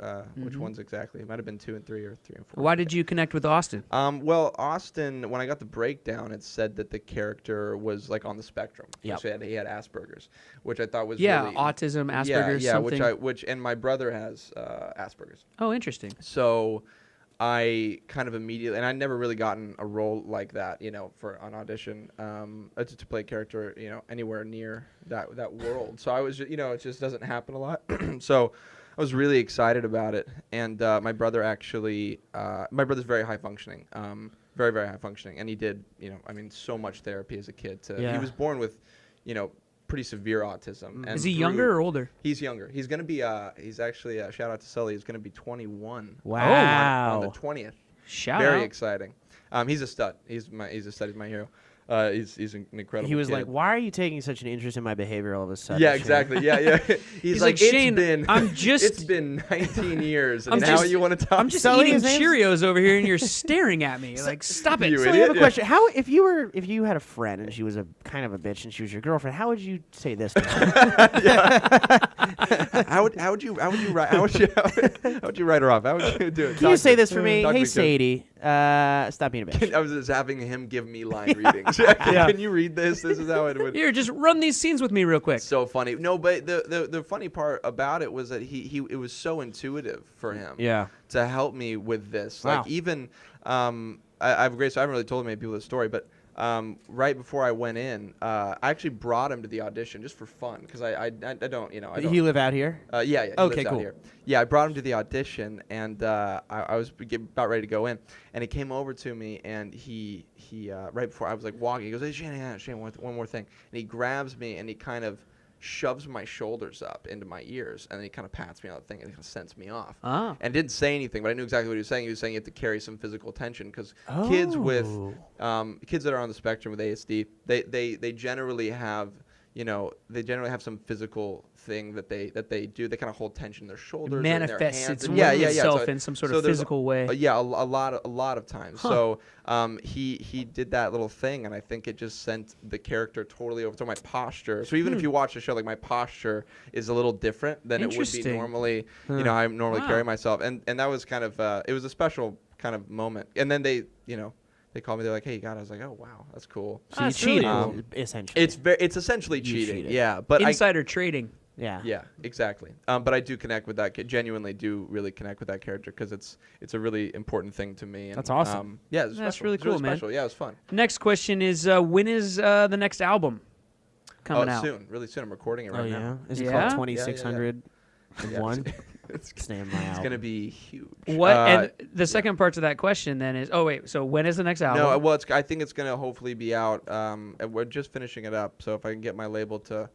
ones exactly. It might have been 2 and 3 or 3 and 4. Why did you connect with Austin? Well, Austin, when I got the breakdown, it said that the character was like on the spectrum. Yep. So he had Asperger's, which I thought was Yeah, really, autism, Asperger's, yeah, something. and my brother has Asperger's. Oh, interesting. So I kind of immediately, and I'd never really gotten a role like that, for an audition, to play a character, anywhere near that world. So I was, it just doesn't happen a lot. So I was really excited about it. And my brother actually, my brother's very high functioning, very, very high functioning. And he did, so much therapy as a kid. Yeah. He was born with, pretty severe autism. And Is he through- younger or older? He's younger. He's going to be, he's actually, shout out to Sully, he's going to be 21. Wow. On the 20th. Shout Very out. exciting. He's a stud. He's a stud. He's my hero. He's an incredible He was kid. like, "Why are you taking such an interest in my behavior all of a sudden?" Yeah, Shane?" exactly. Yeah. He's like, Shane, it's been, I'm just- it's been 19 years, and I'm now just- you want to talk? I'm just Sully, eating his name's- Cheerios over here, and you're staring at me. Like, stop it. You So I idiot. have a question. How, if you had a friend and she was a kind of a bitch and she was your girlfriend, how would you say this to her? how would you write her off? How would you do it? Can you say this for me? Talk to Hey, me, Sadie, stop being a bitch. I was just having him give me line readings. Can you read this? This is how it would. Here, just run these scenes with me real quick. So funny. No, but the funny part about it was that he it was so intuitive for him. Yeah. To help me with this. Wow. Like even I have a great story. I haven't really told many people this story, but right before I went in, I actually brought him to the audition just for fun because I don't, I don't. You live out here? Yeah. He Okay, lives out cool. here. Yeah, I brought him to the audition, and I was about ready to go in, and he came over to me, and he right before I was like walking, he goes, "Hey, Shane, one more thing," and he grabs me, and he kind of shoves my shoulders up into my ears, and then he kind of pats me on the thing, and he kind of sends me off. Ah. And didn't say anything, but I knew exactly what he was saying. He was saying you have to carry some physical tension because kids with kids that are on the spectrum with ASD, they generally have you know, they generally have some physical thing that they do. They kind of hold tension in their shoulders, Manifests or in their hands. itself So, in some sort so of there's physical way. Yeah, a lot of times. Huh. So he did that little thing, and I think it just sent the character totally over. So my posture. So even if you watch the show, like my posture is a little different than it would be Interesting. normally. You know, I normally Wow. carry myself, and that was kind of it was a special kind of moment. And then they, you know, they called me. They're like, "Hey, you got it." I was like, "Oh, wow, that's cool." So you That's really cheated, cool. essentially. It's essentially You cheating. cheated. Yeah, but Insider trading. yeah. yeah, exactly. But I do connect with that. Genuinely, do really connect with that character because it's a really important thing to me. And, That's awesome. Yeah, it's That's special. really It's cool, man. Special. Yeah, it was fun. Next question is when is the next album coming out? Soon, really soon. I'm recording it Oh right yeah. now. Is it Yeah? called Yeah, 2601? It's, It's named my it's album. gonna be huge. What? And the second part to that question then is, oh wait, so when is the next album? No, well, I think it's gonna hopefully be out. And we're just finishing it up. So if I can get my label to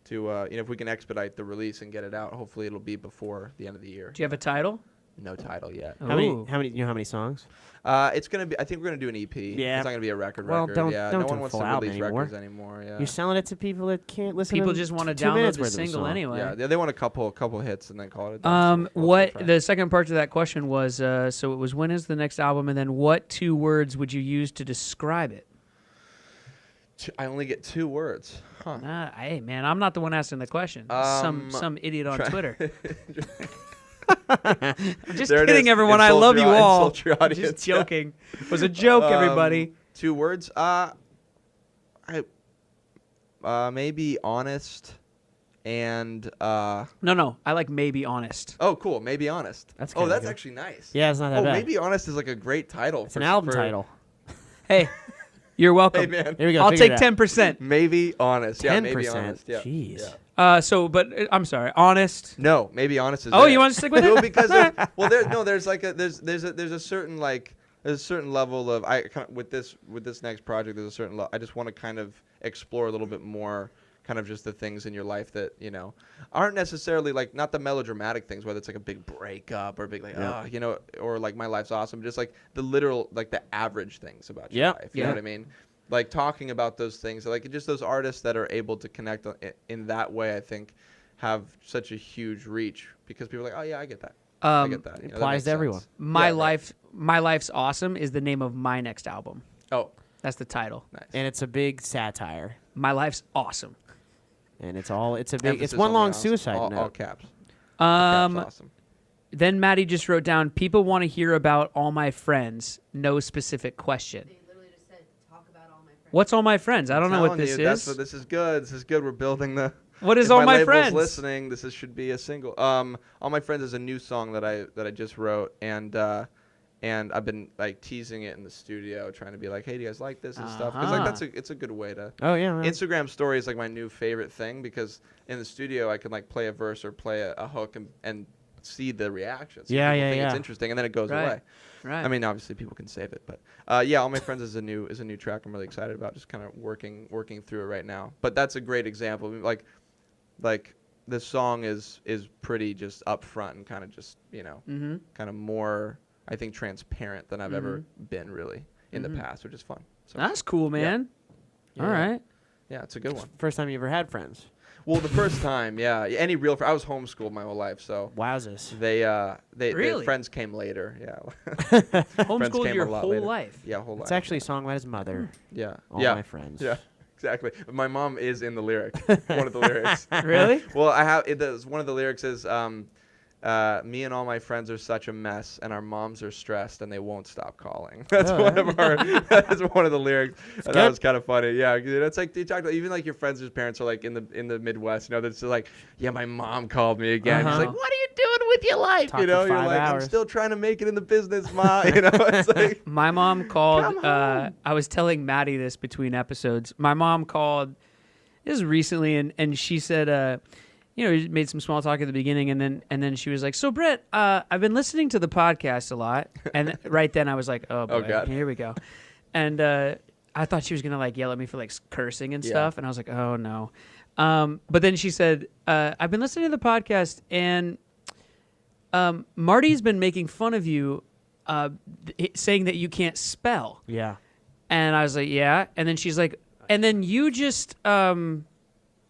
you know, if we can expedite the release and get it out, hopefully it'll be before the end of the year. Do you have a title? No title yet. How many? Ooh. You know how many songs? It's gonna be. I think we're gonna do an EP. Yeah. It's not gonna be a record. Well, record. Yeah. don't No do one a wants full to album release anymore. records anymore. Yeah. You're selling it to people that can't listen. People to just want to 2 download minutes the worth of single song. anyway. Yeah, they want a couple hits and then call it. a done. So What we'll the second part to that question was? So it was when is the next album, and then what 2 words would you use to describe it? I only get 2 words. Huh. Hey man, I'm not the one asking the question. Some idiot on Twitter. I'm just There it kidding, is. everyone. I Insult love you your- all. insult your I'm just audience, yeah. joking. It was a joke, everybody. 2 words. Maybe honest, and No. I like maybe honest. oh, cool. Maybe honest. That's oh, kinda that's good. actually nice. Yeah, it's not that Oh, bad. maybe honest is like a great title. It's an album title. Hey, you're welcome. Hey man. Here we go. I'll figure take it out. 10%. Maybe honest. Yeah, 10%. maybe honest. Yeah. Jeez. Yeah. I'm sorry. Honest. No, maybe honest is. Oh, it. you want to stick with No, it? because there's like there's a certain like there's a certain level of with this next project there's a certain I just want to kind of explore a little bit more kind of just the things in your life that, you know, aren't necessarily like not the melodramatic things, whether it's like a big breakup or a big like you know, or like my life's awesome, just like the literal like the average things about your life. You know what I mean? Like talking about those things, like just those artists that are able to connect in that way, I think have such a huge reach because people are like, oh yeah, I get that. I get that. It You know, that applies makes to everyone. sense. My Yeah, right. life's awesome is the name of my next album. Oh, That's the title. nice. And it's a big satire. My life's awesome. And it's one Emphasis long on the awesome. suicide all note. caps. Um, Caps awesome. Then Maddie just wrote down, people want to hear about all my friends. No specific question. They literally just said, talk about all my friends. What's all my friends? I don't know what Telling this you, is. This is good. This is good. We're building the. What is if all my label's friends? listening, should be a single. All my friends is a new song that I just wrote, and I've been like teasing it in the studio, trying to be like, hey, do you guys like this and stuff? Because like it's a good way to. Oh yeah. Man. Instagram story is like my new favorite thing because in the studio I can like play a verse or play a hook and see the reactions. Yeah, People yeah, think yeah. It's interesting, and then it goes Right. away. Right. I mean, obviously people can save it, but yeah, all my friends is a new track. I'm really excited about. Just kind of working through it right now. But that's a great example. Like this song is pretty just upfront and kind of just, you know, kind of more, I think, transparent than I've ever been really in the past, which is fun. So That's cool, man. Yeah. All right. yeah, it's a good one. First time you ever had friends. Well, the first time, yeah, any real I was homeschooled my whole life, so Wowzers. their Really? friends came later. Yeah, Homeschooled came your a lot whole later. life. yeah, whole life. It's actually a song about his mother. yeah, All yeah, my friends. yeah, exactly. My mom is in the lyric. One of the lyrics. Really? Well, I have one of the lyrics is me and all my friends are such a mess, and our moms are stressed, and they won't stop calling. That's Oh, one of our. That's one of the lyrics. And good. that was kind of funny. Yeah, it's like you talk to, even like your friends whose parents are like in the Midwest. You know, that's just like, yeah, my mom called me again. Uh-huh. She's like, what are you doing with your life? Talk you know, for you're 5 like, hours. I'm still trying to make it in the business, ma. You know, it's like. My mom called. Come home. I was telling Maddie this between episodes. My mom called. This was recently, and she said, you know, we made some small talk at the beginning, and then she was like, "So Brett, I've been listening to the podcast a lot," and right then I was like, "Oh boy, God. here we go," and I thought she was gonna like yell at me for like cursing and Yeah. stuff, and I was like, "Oh no," but then she said, "I've been listening to the podcast, and Marty's been making fun of you, saying that you can't spell," Yeah. and I was like, "Yeah," and then she's like, "And then you just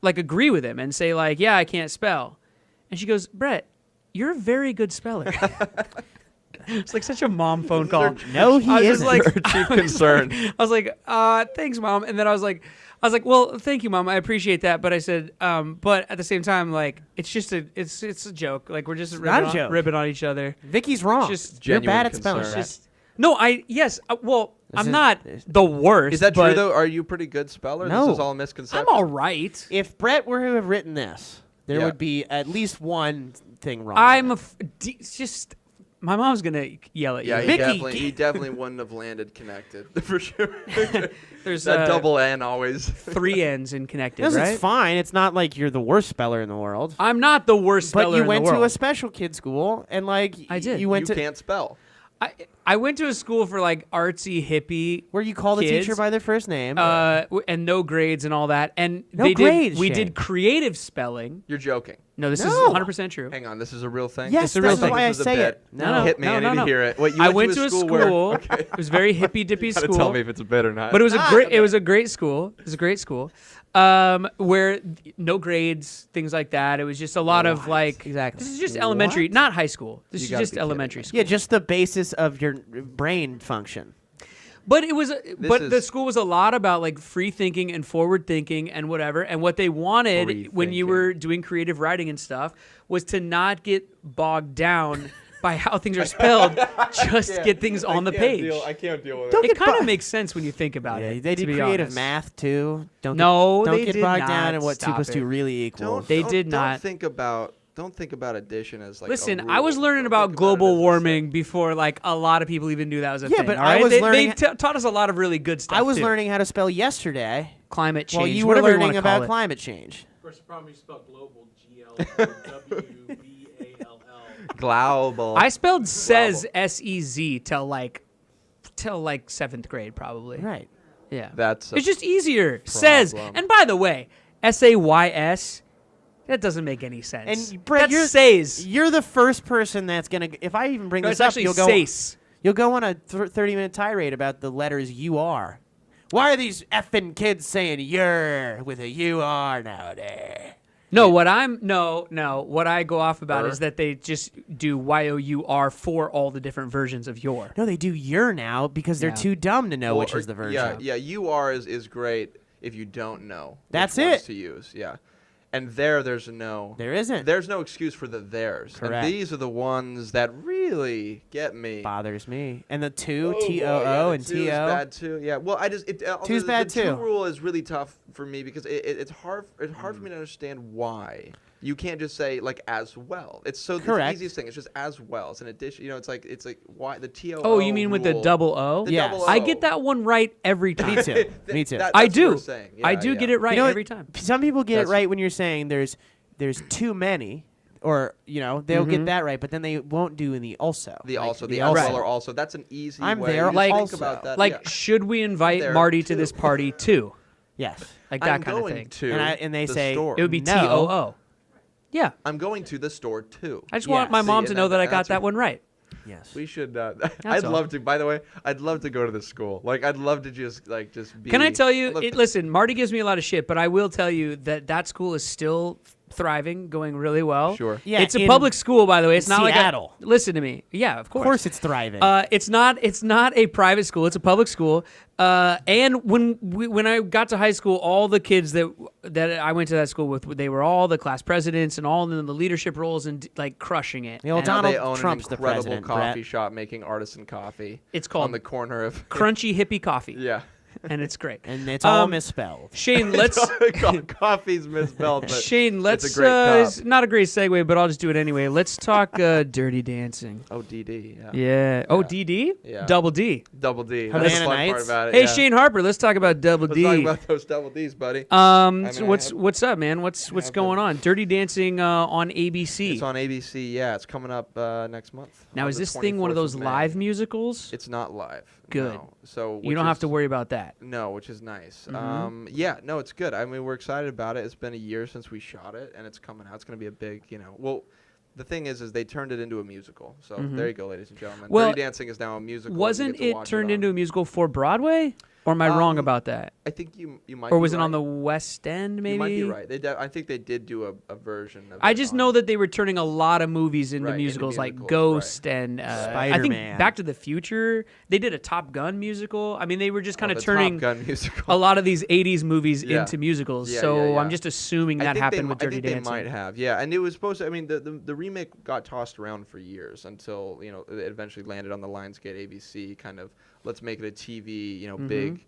like agree with him and say like, yeah, I can't spell. And she goes, Brett, you're a very good speller. It's like such a mom phone call. No, he I was just isn't. like, Her chief concern. I was like, thanks, Mom. And then I was like, well, thank you, Mom. I appreciate that. But I said, but at the same time, like, it's just it's a joke. Like, we're just not a joke. ribbing on each other. Vicky's wrong. Just You're genuine bad at spelling. concern. Brett. Just no, well, This I'm is- not the worst. Is that but true though? Are you a pretty good speller? No. This is all a misconception. I'm all right. If Brett were to have written this, there Yeah. would be at least one thing wrong. I'm it's just my mom's gonna yell at Yeah, you. he definitely wouldn't have landed connected for sure. There's that double N always. 3 N's in connected, This right? is fine. It's not like you're the worst speller in the world. I'm not the worst speller But you in went the to a world. special kid school, and like I did. You went You to can't spell. I went to a school for like artsy hippie where you call the kids, teacher by their first name. and no grades and all that. And No they grades, we Shane. did creative spelling. You're joking. No, this is No. 100% true. Hang on, this is a real thing. Yes, It's a real that's thing. why I This is a say bit. it. No, Hit me. no, I no, need no. to hear it. What, you I went went to a school school. where? Okay. It was very hippie dippy Gotta school. tell me if it's a bit or not. But it was a great. It was a great school. It was a great school, where no grades, things like that. It was just a lot of like. Exactly. This is just elementary, What? not high school. This You is gotta just be kidding elementary me. school. Yeah, just the basis of your brain function. But it was. But the is- school was a lot about like free thinking and forward thinking and whatever. And what they wanted Free when you thinking. were doing creative writing and stuff was to not get bogged down by how things are spelled. Just get things on the page. I can't deal with Don't It get kind bo- of makes sense when you think about Yeah, it. they to did be creative honest. math too. Don't No, get, don't they get did bogged not. down in what 2 Stop plus 2 it. really equals. They did not. Don't think about addition as like. Listen, a I was rule. learning Don't about think global it as a warming before like a lot of people even knew that was a Yeah, thing. but all I right? was they learning- taught us a lot of really good stuff. I was too. learning how to spell yesterday climate change. while you were whatever learning wanna call about it. climate change. Of course, the problem is you spell global, GLOWBALL. Global. I spelled says SEZ till like 7th grade probably. Right. Yeah. That's. It's just easier. Says. problem. And by the way, SAYS. That doesn't make any sense. And Brett, That's you're says. You're the first person that's gonna. If I even bring No, this it's up, actually you'll go. sace. You'll go on a 30-minute tirade about the letters UR. Why are these effing kids saying "yer" with a UR nowadays? No, what I go off about is that they just do YOUR for all the different versions of your. No, they do "yer" now because they're Yeah. too dumb to know Well, which or- is the version. Yeah, UR is great if you don't know. That's which ones it. to use. Yeah, and there's no. There isn't. There's no excuse for the theirs. Correct. And these are the ones that really get me. Bothers me. And the two Oh, TOO boy, yeah, the and two is TO. bad too. Yeah. Well, I just Two's bad the two too. rule is really tough for me because it's hard for me to understand why. You can't just say like as well. It's so Correct. the easiest thing. It's just as well. It's an addition. You know, it's like why the TO. Oh, you mean with the double O? The Yes. double I O. get that one right every time. Me too. Me too. That- I that's what we're do. saying. I Yeah, do yeah. get it right You know what? every time. Some people get That's- it right when you're saying there's too many, or they'll Mm-hmm. get that right, but then they won't do in the also. The Like, also, the also. as well or also. That's an easy I'm way. there You just Like- think about that. Like, yeah. should we invite There, Marty to too. this party too? Yes. Like that I'm kind of going thing. to And they the say- store. It would be No. TOO. Yeah. I'm going to the store too. I just want my Yes. mom See, to know and that I got that's that what- one right. Yes. We should. I'd all. love to. By the way, I'd love to go to the school. Like, I'd love to just be. Can I tell you? I'd love to- Listen, Marty gives me a lot of shit, but I will tell you that school is still thriving, going really well. Sure. Yeah, it's a in public school, by the way. It's not Seattle. like listen to me. Yeah, of Of course it's thriving. It's not a private school. It's a public school. And when I got to high school, all the kids that I went to that school with, they were all the class presidents and all in the leadership roles and like crushing it. The old And Now Donald they own Trump's an the incredible president, coffee Brett. shop making artisan coffee. It's called on the corner of Crunchy Hippie Coffee. Yeah. And it's great. And it's all Um, misspelled. Shane, let's Coffee's misspelled. But Shane, let's it's a great cup. it's not a great segue, but I'll just do it anyway. Let's talk Dirty Dancing. Oh, DD. Yeah. Yeah. Oh, DD? Yeah. Double D. Double D. Havana That's the fun part Nights. about it. Hey, yeah. Shane Harper, let's talk about Double Let's D. talk about those double D's, buddy. So I what's up, man? What's going on? Dirty Dancing on ABC. It's on ABC. Yeah, it's coming up next month. Now, on is the this thing one of 24th those May. live musicals? It's not live. Good. No. So You don't have to worry about that. No, which is nice. Mhm. Yeah, no, it's good. I mean, we're excited about it. It's been a year since we shot it, and it's coming out. It's going to be a big, Well, the thing is they turned it into a musical. So Mhm. there you go, ladies and gentlemen. Well, Dirty Dancing is now a musical. You Wasn't get to it watch turned on- into a musical for Broadway? Or am I wrong about that? I think you might. Or be was it on right. the West End? Maybe. You might be right. I think they did do a version of I it just on- know that they were turning a lot of movies into Right, into musicals, like musicals, Ghost and I think Spider-Man. Back to the Future. They did a Top Gun musical. I mean, they were just kind of the turning Top Gun musical. a lot of these '80s movies Yeah. into musicals. Yeah, so yeah, yeah. I'm just assuming I that think happened they, with Dirty I think Dancing. they might have, yeah. And it was supposed to. I mean, the remake got tossed around for years until it eventually landed on the Lionsgate ABC kind of let's make it a TV, big,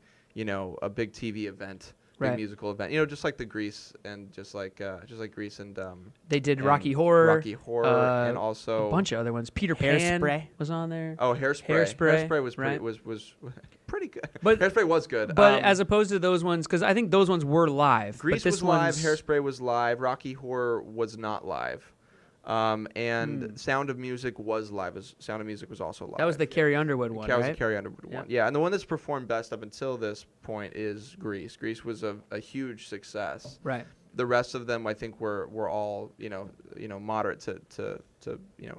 a big TV event, big Right. musical event. Just like the Grease and just like Grease and They did and Rocky Horror. Rocky Horror, and also a bunch of other ones. Peter Hairspray. Pan was on there. Oh, Hairspray. Hairspray, was right. pretty, was pretty good. But- Hairspray was good. But as opposed to those ones, because I think those ones were live. Grease but this was live, one's- Hairspray was live, Rocky Horror was not live. And Hmm. Sound of Music was live. Sound of Music was also live. That was the Carrie Underwood one, That was right? the Carrie Underwood one. Yeah, and the one that's performed best up until this point is Grease. Grease was a huge success. Right. The rest of them, I think, were all moderate to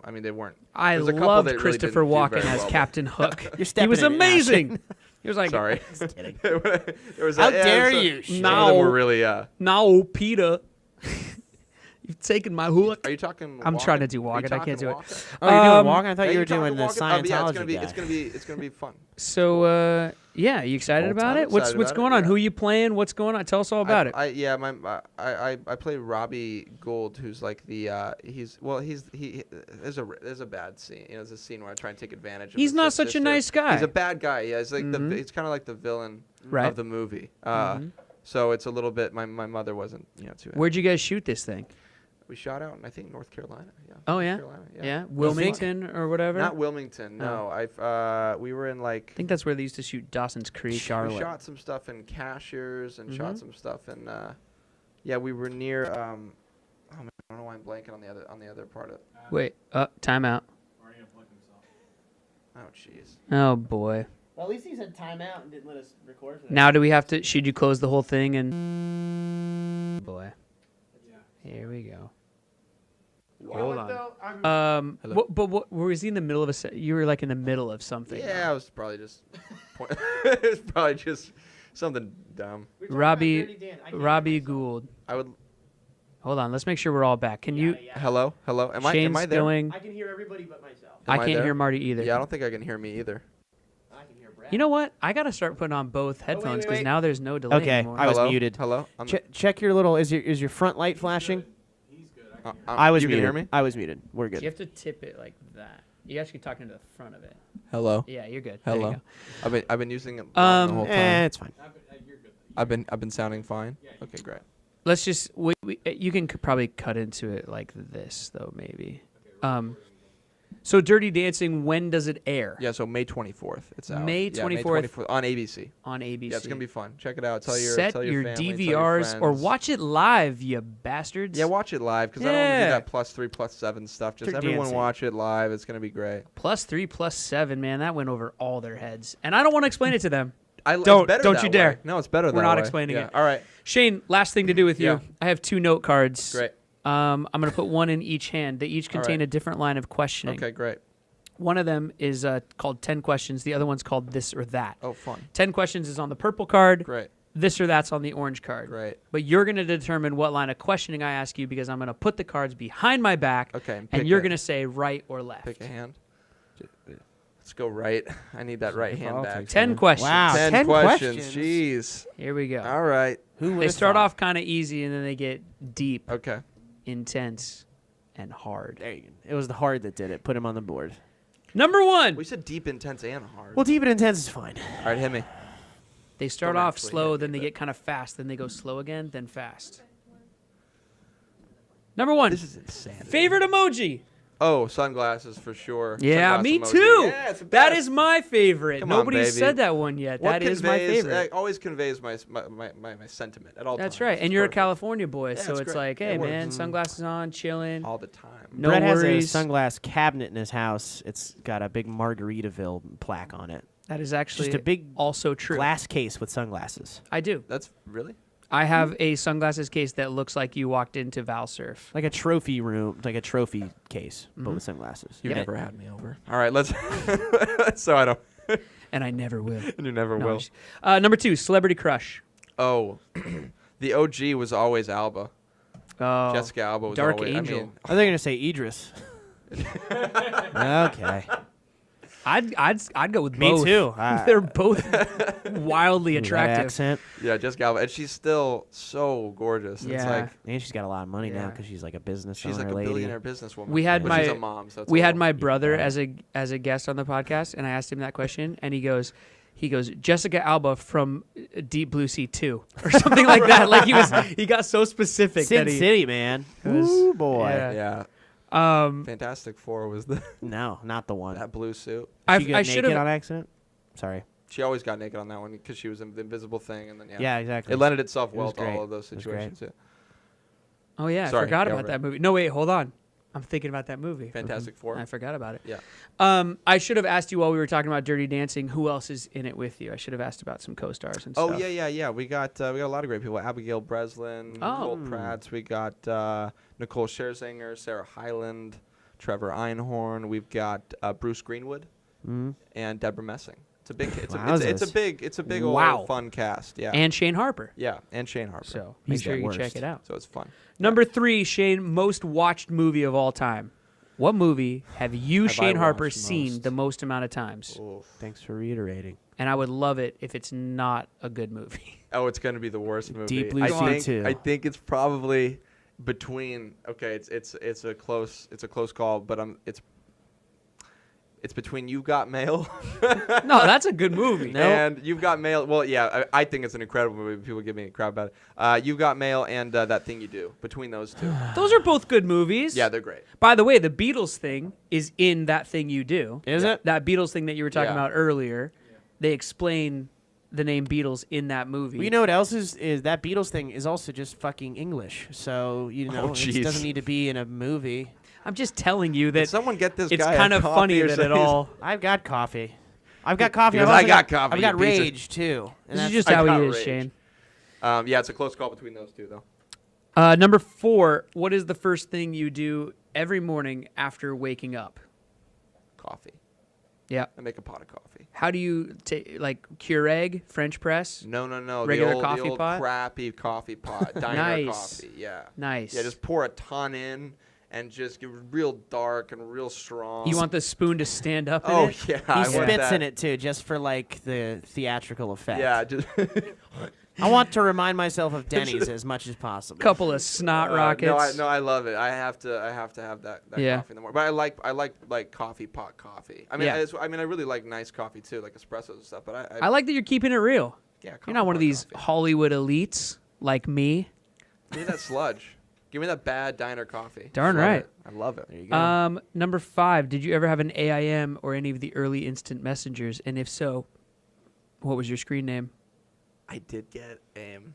I mean, they weren't. I there's a couple loved that really Christopher didn't do Walken very as well. Captain Hook. You're He stepping was in it now, amazing. Shane. He was like, Sorry. Just kidding. There was How that- dare so- you, Some Shane. of them No. were really. "No, Peter, you've taken my hook." Are you talking? I'm trying to Walken? do Are you Walken. I can't do talking it. Walken? Oh, you're doing Um, Walken? I thought Yeah, you were talking doing the Walken? Scientology Yeah, guy. it's gonna be fun. So, yeah, you excited Full about time it? What's excited what's about it, going on? yeah. Who you playing? What's going on? Tell us all about it. I play Robbie Gould, who's like the there's a bad scene. There's a scene where I try and take advantage of. He's his not sister. such a nice guy. He's a bad guy. Yeah, he's like Mhm. he's kind of like the villain Right. of the movie. Mhm. So it's a little bit. My mother wasn't too. Where'd you guys shoot this thing? We shot out in I think North Carolina. Yeah. Oh, North yeah? Carolina, Yeah, Wilmington or whatever. Not Wilmington. No, we were in like. I think that's where they used to shoot Dawson's Creek. We Charlotte. shot some stuff in Cashiers and Mhm. shot some stuff in. Yeah, we were near. Oh man, I don't know why I'm blanking on the other part of. Wait, time out. Already unplugged himself. Oh jeez. Oh boy. Well, at least he said timeout and didn't let us record for that. Now do we have to? Should you close the whole thing and? Boy. Yeah. Here we go. Hold on. Hello? What was he in the middle of a? You were like in the middle of something. Yeah, I was probably just. It was probably just something dumb. Robbie Gould. I would. Hold on. Let's make sure we're all back. Can you? Hello. Am Shane's I there? going. I can hear everybody but myself. I Am I can't there? hear Marty either. Yeah, I don't think I can hear me either. I can hear Brad. You know what? I gotta start putting on both headphones because wait. now there's no delay Okay, anymore. I was Hello? muted. Hello. Check your little. Is your front light flashing? He's good. I was you muted. Can hear me? I was muted. We're You good. have to tip it like that. You actually talking to the front of it. Hello. Yeah, you're good. There you Hello. go. I've been using it wrong the whole time. It's fine. You're good. I've been sounding fine. Okay, great. Let's just you can probably cut into it like this though, maybe. So Dirty Dancing, when does it air? Yeah, so May 24th. It's out. May Yeah, 24th. on ABC. On ABC. Yeah, it's gonna be fun. Check it out. Tell your Set tell your family, tell your DVRs or friends. watch it live, you bastards. Yeah, watch it live because I don't want to Yeah. do that +3, +7 stuff. Just Dirty everyone Dancing. watch it live. It's gonna be great. +3, +7, man, that went over all their heads, and I don't want to explain it to them. It's Don't- better don't that you dare. way. No, it's better that We're not way. explaining Yeah. it. All right. Shane, last thing to do with you. Yeah. I have 2 note cards. Great. I'm gonna put one in each hand. They each All contain right. a different line of questioning. Okay, great. One of them is called 10 questions. The other one's called this or that. Oh, fun. 10 questions is on the purple card. Great. This or that's on the orange card. Great. But you're going to determine what line of questioning I ask you because I'm going to put the cards behind my back Okay. and you're going to say right or left. pick a hand. Let's go right. I need that right hand back. 10 questions. Wow. 10 questions. questions. Jeez. Here we go. All right. Who They start off kind of easy and then they get deep, Okay. intense, and hard. There you go. It was the hard that did it. Put him on the board. Number 1. We said deep, intense, and hard. Well, deep and intense is fine. All right, hit me. They start Don't off actually slow, hit me, then they but- get kind of fast, then they go slow again, then fast. Number 1. This is insane. Favorite emoji? Oh, sunglasses for sure. Yeah, Sunglass me emoji. too. Yeah, it's the That best. is my favorite. Come on, Nobody baby. said that one yet. What That is my conveys- favorite. always conveys my sentiment at all times. That's right. It's And you're perfect. a California boy, Yeah, so it's it's great. like, It hey, works. man, sunglasses on, chilling. all the time. No Brett worries. has a sunglass cabinet in his house. It's got a big Margaritaville plaque on it. That is actually Just a big also true. glass case with sunglasses. I do. That's really. I have a sunglasses case that looks like you walked into Valsurf. Like a trophy room, like a trophy case, but with sunglasses. You've Yeah. never had me over. All right, let's. So I don't. and I never will. And you never No, will. Number 2, celebrity crush. Oh, the OG was always Alba. Oh, Jessica Alba was Dark always. Angel. I mean, I think going to say Idris. Okay. I'd go with Me both. too. They're both wildly That attractive. accent. yeah, Jessica Alba, and she's still so gorgeous. It's Yeah. like And she's got a lot of money now Yeah. because she's like a business she's owner like a lady. billionaire businesswoman. We had but she's my- a mom, so it's We a had little- my brother Yeah. as a guest on the podcast, and I asked him that question, and he goes, Jessica Alba from Deep Blue Sea 2 or something like that. Like he got so specific Sin that he City, man. was- Ooh, boy. Yeah. Yeah, um Fantastic Four was the No, not the one. that blue suit. She got I should naked have on accident? Sorry. She always got naked on that one because she was in the invisible thing, and then Yeah, exactly. it lended itself It well was to great. all of those It was great. situations. Yeah. Oh yeah, Sorry, I forgot yeah, about right. that movie. No, wait, hold on. I'm thinking about that movie. Fantastic Four. I forgot about it. Yeah. I should have asked you while we were talking about Dirty Dancing, who else is in it with you? I should have asked about some co-stars and Oh stuff. yeah. We got a lot of great people. Abigail Breslin, Oh. Nicole Pratt. We got Nicole Scherzinger, Sarah Hyland, Trevor Einhorn. We've got Bruce Greenwood Mm. and Deborah Messing. It's a big. It's a Wowzers. big Wow. old fun cast. Yeah. And Shane Harper. yeah, and Shane Harper. So He's make sure the you worst. check it out. So it's fun. Number 3, Shane, most watched movie of all time. What movie have you, Have I Shane Harper, watched seen most? the most amount of times? Oof. Thanks for reiterating. And I would love it if it's not a good movie. Oh, it's gonna be the worst movie. Deep Blue I Sea think, 2. I think it's probably between. Okay, it's a close call, but it's between You've Got Mail No, that's a good movie. and You've Got Mail. Well, yeah, I think it's an incredible movie. People give me a crap about it. You've Got Mail and That Thing You Do. Between those two, Those are both good movies. yeah, they're great. By the way, the Beatles thing is in That Thing You Do. Is it? That Beatles thing that you were talking Yeah. about earlier. They explain the name Beatles in that movie. Well, you know what else is that Beatles thing is also just fucking English. So, you know, it jeez. doesn't need to be in a movie. I'm just telling you Did that someone get this it's guy kind a of coffee funny or that it something? all. I've got coffee. I've got coffee. Because I've I also got coffee, I've got you piece of- rage too. And This is that's- just I how got he is, rage. Shane. Yeah, it's a close call between those two, though. Number 4, what is the first thing you do every morning after waking up? Coffee. Yeah. I make a pot of coffee. How do you take, like, Keurig, French press? No. Regular the coffee old pot? crappy coffee pot. Diner Nice. coffee. Yeah. Nice. Yeah, just pour a ton in and just get real dark and real strong. You want the spoon to stand up in Oh it? yeah, he I want spits that. in it too, just for like the theatrical effect. Yeah, just I want to remind myself of Denny's as much as possible. Couple of snot rockets. No, I love it. I have to have that Yeah. coffee in the morning. But I like coffee pot coffee. I mean, Yeah. I really like nice coffee too, like espressos and stuff. But I like that you're keeping it real. yeah, You're not one of these Coffee. Hollywood elites like me. Give me that sludge. Give me that bad diner coffee. Darn Love right. it. I love it. There you go. Number 5, did you ever have an AIM or any of the early instant messengers? And if so, what was your screen name? I did get AIM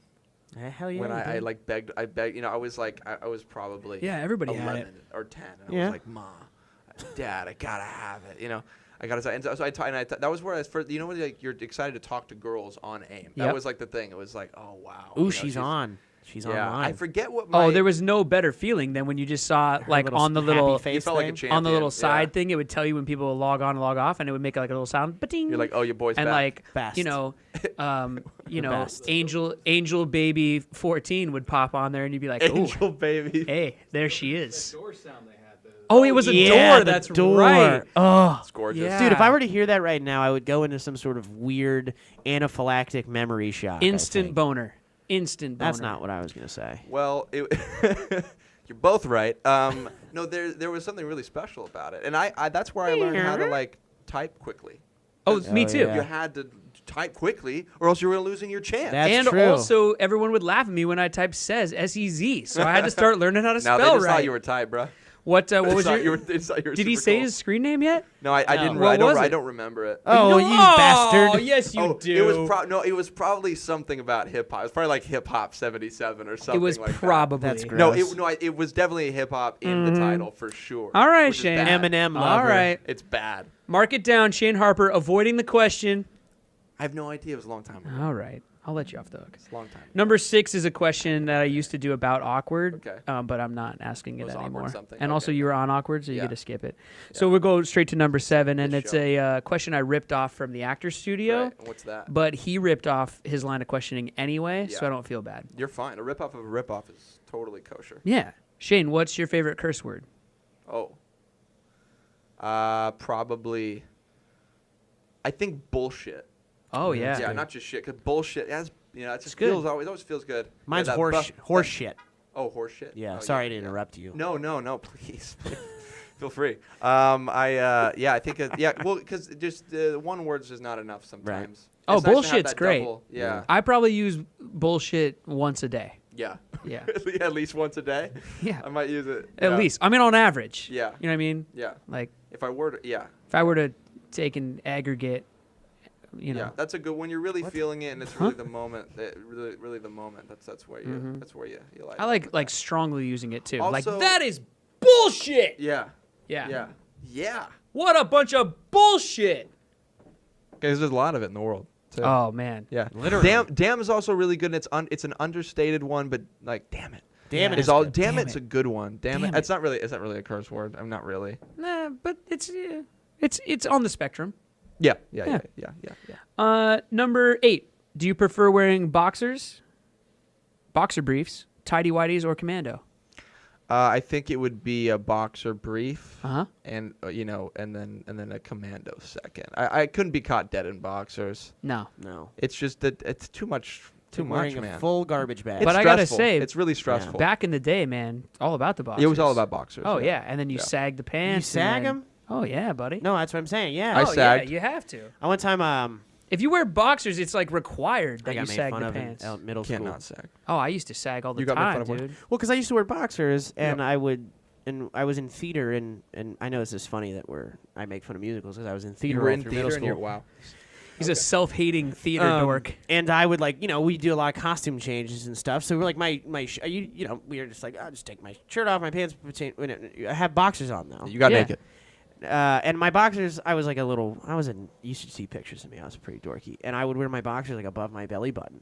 Hell yeah. when you I did. like begged. I begged. You know, I was like, I was probably Yeah, everybody 11 had it. or 10. And I Yeah. was like, Ma, Dad, I gotta have it. You know, I gotta. And so that was where I first. You know, when like you're excited to talk to girls on AIM. That Yep. was like the thing. It was like, oh wow. Ooh, you know, she's on. She's Yeah, online. I forget what. My, Oh, there was no better feeling than when you just saw, Her like, little on the happy little face You felt like a thing. champion. on the little side yeah. thing, it would tell you when people would log on and log off, and it would make like a little sound. Ba-ding. You're like, oh, your boy's and back. like Best. you know, The best. Angel Baby 14 would pop on there, and you'd be like, "Ooh, Angel baby. hey, there she is." Door sound they had. Oh, it was a Yeah, door. the That's door. right. Oh. It's gorgeous. Yeah. Dude, if I were to hear that right now, I would go into some sort of weird anaphylactic memory shock. I Instant think. boner. Instant boner. That's not what I was gonna say. Well, you're both right. No, there was something really special about it, and I that's where I learned how to like type quickly. Oh, me Oh, too. yeah. You had to type quickly, or else you were losing your chance. That's and true. also, everyone would laugh at me when I typed "says" S-E-Z, so I had to start learning how to now spell they just right. thought you were tight, bro. What was They thought your? you were- they thought you were Did he super say cool. his screen name yet? No, I No. didn't. What I don't. was I it? don't remember it. Oh, you bastard! Oh, yes, you oh, do. It was probably something about hip hop. It was probably like hip hop 77 or something. It was like probably. That's that. great. No, Gross. it was definitely hip hop in the title for sure. All right, which is Shane. bad. Eminem All lover. right, It's bad. mark it down. Shane Harper avoiding the question. I have no idea. It was a long time ago. All right. I'll let you off the hook. It's a long time. Number 6 is a question that I used to do about awkward, Okay. but I'm not asking it Was awkward anymore. something? And also, Okay. you were on awkward, so you Yeah. get to skip it. So we'll go straight to number 7, and Good it's show. a question I ripped off from the Actors Studio, Right. What's that? but he ripped off his line of questioning anyway, so Yeah. I don't feel bad. You're fine. A ripoff of a ripoff is totally kosher. Yeah. Shane, what's your favorite curse word? Oh. Probably. I think bullshit. Oh, yeah. Yeah, not just shit. Cause bullshit. It just good. always feels good. Mine's Yeah, that horse shit. Oh, horse shit. Yeah, Oh, sorry to interrupt you. No, please. Feel free. I think well, because just one word's just not enough sometimes. Oh, It's nice to have bullshit's that great. double- Yeah. I probably use bullshit once a day. Yeah. Yeah. At least once a day. Yeah. I might use it. At yeah. least. I mean, on average. Yeah. You know what I mean? Yeah. Like, If I were to, yeah. if I were to take an aggregate, you know. Yeah, that's a good when you're really feeling it and it's Huh? really the moment. Really the moment. That's where you. Mhm. That's where you like. I like strongly using it too. Like, Also- that is bullshit. Yeah. Yeah. Yeah. Yeah. What a bunch of bullshit. Because there's a lot of it in the world. Too. Oh, man. Yeah. Literally. Damn is also really good. And it's an understated one, but like damn it. Damn it It's is all good. damn Damn it's it. a good one. Damn Damn it. It's not really a curse word. I'm not really. Nah, but it's on the spectrum. Yeah. Yeah. Yeah. Number 8. Do you prefer wearing boxers, boxer briefs, tidy whities, or commando? I think it would be a boxer brief. Uh huh. And and then a commando second. I couldn't be caught dead in boxers. No. No. It's just that it's too much. Too much, Wearing man. a full garbage bag. It's But I gotta stressful. say, it's really stressful. Back in the day, man, all about the boxers. It was all about boxers. Oh yeah, and then you Yeah. sag the you pants. and sag then- them? Oh yeah, buddy. No, that's what I'm saying. Yeah. I oh sagged. yeah, you have to. I one time If you wear boxers, it's like required I that you got made sag fun the of pants. in middle Can't school. not sag. Oh, I used to sag all the You got made time, fun of what? dude. Well, because I used to wear boxers, and Yep. I was in theater, and I know this is funny that I make fun of musicals because I was in theater You were all in through theater middle and school. you're wow. He's a self-hating theater dork. And I would we do a lot of costume changes and stuff. So we're like we were just like, I'll just take my shirt off, my pants. I have boxers on though. You got Yeah. naked. And my boxers, you should see pictures of me. I was pretty dorky, and I would wear my boxers like above my belly button,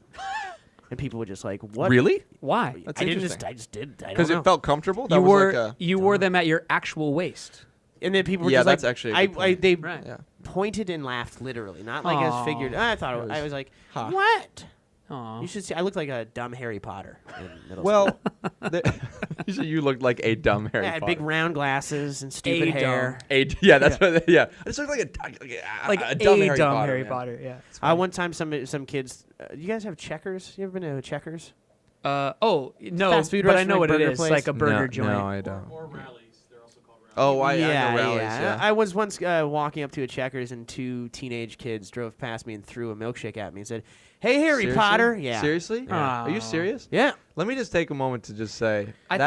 and people would just like, "What? Really? Why? That's I didn't interesting. I just did. I don't Because know. it felt comfortable. That You was wore like a, you wore them at your actual waist. And then people were Yeah, just that's like, actually a good point. they Right. yeah. pointed and laughed literally, not like as Aw. figured. I thought It I was- was like, Huh. what? Aw. You should see. I looked like a dumb Harry Potter in middle school. Well, you looked like a dumb Harry I had Potter. big round glasses and stupid A hair. Yeah, that's what. Yeah, I just looked like a dumb Harry Potter. Harry man. Potter. Yeah. it's fine. One time, some kids. You guys have Checkers? You ever been to Checkers? No, fast food but I know restaurant, what it burger is. place? Like a burger joint. No, I don't. Or rallies. They're also called rallies. Oh, I know rallies. Yeah. I was once walking up to a Checkers, and 2 teenage kids drove past me and threw a milkshake at me and said, "Hey, Harry Seriously? Potter." Yeah. Seriously? Yeah. Are you serious? Yeah. Let me just take a moment to just say I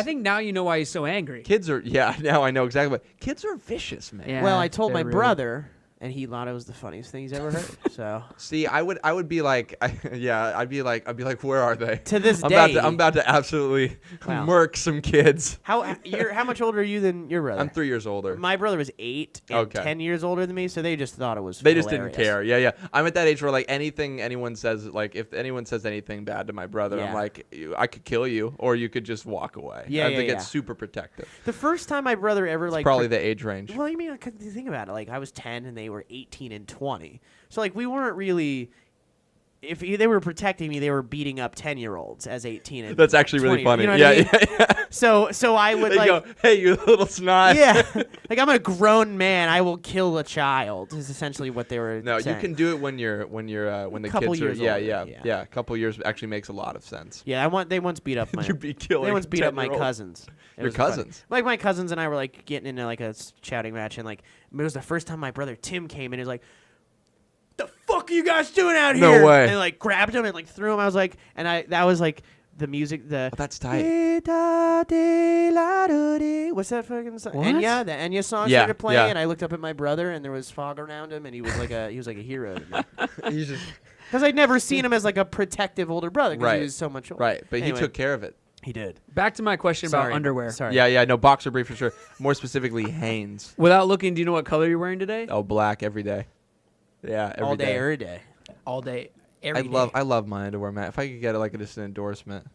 think now you know why he's so angry. kids are. Yeah, now I know exactly what kids are vicious, man. Yeah. Well, I told my they're rude. brother, and he thought it was the funniest thing he's ever heard. So See, I would be like, I'd be like, where are they? to this I'm day, about to absolutely Wow. murk some kids. how much older are you than your brother? I'm 3 years older. My brother was 8 and Okay. 10 years older than me, so they just thought it was. They just didn't hilarious. care. Yeah. I'm at that age where like anything anyone says, like if anyone says anything bad to my brother, I'm Yeah. like, I could kill you, or you could just walk away. Yeah, I have yeah, to get yeah. super protective. The first time my brother ever It's like probably the age range. Well, you mean, think about it. Like, I was 10 and they were 18 and 20. So, like, we weren't really. If they were protecting me, they were beating up 10-year-olds as 18 and That's actually really 20, funny. you know what Yeah, I mean? yeah. So I would, They like. go, hey, you little snot. Yeah. Like, I'm a grown man. I will kill a child, is essentially what they were No, saying. you can do it when the Couple kids are. years Yeah, older, yeah. A couple years actually makes a lot of sense. Yeah, they once beat up my. You'd be killing. They once beat up my 10-year-olds. cousins. It Your was funny. cousins? Like, my cousins and I were, like, getting into, like, a shouting match, and, like, it was the first time my brother Tim came in and was like, the fuck are you guys doing out No here? way. And, like, grabbed him and, like, threw him. I was like, that was, like, the music, Oh, that's tight. What's that fucking song? What? Enya, the Enya song Yeah, started playing, yeah. and I looked up at my brother, and there was fog around him, and he was like a hero to me. You just Because I'd never seen him as, like, a protective older brother, because Right. he was so much older. right, but Anyway. he took care of it. He did. Back to my question about underwear. Sorry. Yeah, no boxer brief for sure. More specifically, Hanes. Without looking, do you know what color you're wearing today? Oh, black every day. Yeah, every All day, every day. All day. every day. I love my underwear, Matt. If I could get like just an endorsement.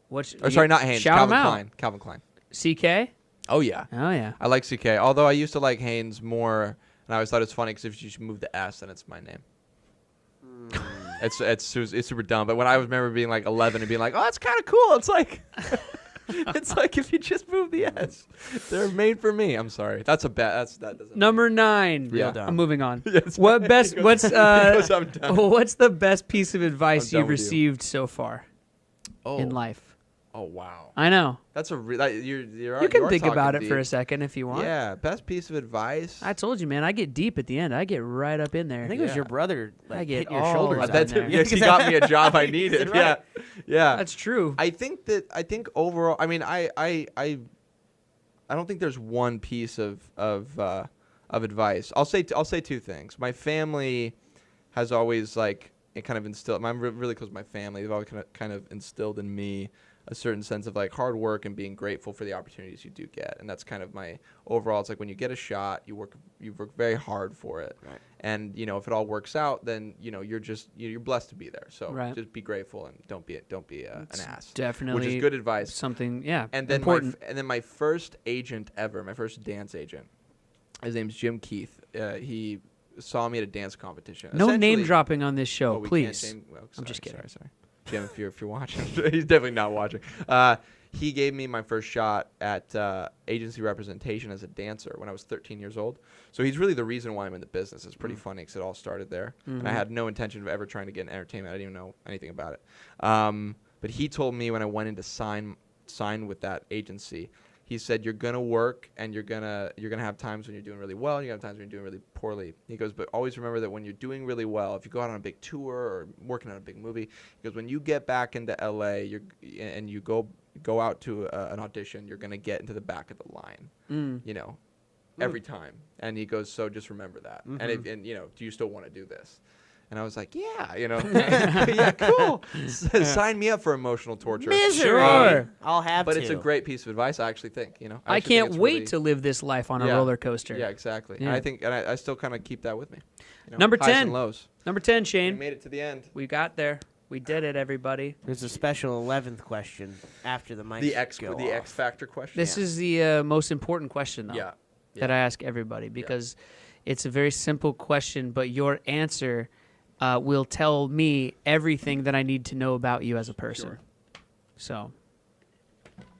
What's Or sorry, not Hanes. Shout 'em Calvin out. Klein. Calvin Klein. CK? Oh yeah. Oh yeah. I like CK. Although I used to like Hanes more, and I always thought it was funny because if you move the S, then it's my name. It's super dumb. But when I remember being like 11 and being like, oh, that's kind of cool. It's like, it's like if you just move the S, they're made for me. I'm sorry. That's a bad. That doesn't. Number 9. Real dumb. I'm moving on. Yes, What best? What's I'm done. what's the best piece of advice I'm done you've with you. received so far in life? Oh wow. I know. That's a you're You can think about it for a second if you want. Yeah, best piece of advice. I told you, man. I get deep at the end. I get right up in there. I think it was Yeah. your brother I get hit your all shoulders. of on that. there. Yes, he got me a job I needed. Right. Yeah, yeah. That's true. I think overall, I mean, I don't think there's one piece of advice. I'll say two things. My family has always it kind of instilled. I'm really close to my family. They've always kind of instilled in me a certain sense of hard work and being grateful for the opportunities you do get. And that's kind of my overall. It's like when you get a shot, you work very hard for it. Right. And if it all works out, then you're blessed to be there. So Right. just be grateful and don't be an ass. Definitely. Which is good advice. Something, yeah. And then important. my first agent ever, my first dance agent, his name's Jim Keith. He saw me at a dance competition. No name Essentially- dropping on this show, Oh, we please. can't name- well, I'm just kidding. Sorry. Jim, if you're watching, he's definitely not watching. He gave me my first shot at agency representation as a dancer when I was 13 years old. So he's really the reason why I'm in the business. It's pretty funny because it all started there. And I had no intention of ever trying to get in entertainment. I didn't even know anything about it. But he told me when I went in to sign with that agency, he said, you're going to work and you're gonna have times when you're doing really well and you're going to have times when you're doing really poorly. He goes, but always remember that when you're doing really well, if you go out on a big tour or working on a big movie, he goes, when you get back into LA and you go out to an audition, you're going to get into the back of the line, every time. And he goes, so just remember that. And do you still want to do this? And I was like, yeah, yeah, cool. Sign me up for emotional torture. Misery. Sure. I'll have But to. it's a great piece of advice, I actually think. I actually think can't it's wait really- to live this life on a Yeah. roller coaster. Yeah, exactly. Yeah. And I still kind of keep that with me. Number highs 10. and lows. Number 10, We Shane. made it to the end. We got there. We did it, everybody. There's a special 11th question after the mic. The X factor question. This is the most important question, though, Yeah. that I ask everybody because it's a very simple question, but your answer will tell me everything that I need to know about you as a person. Sure. So,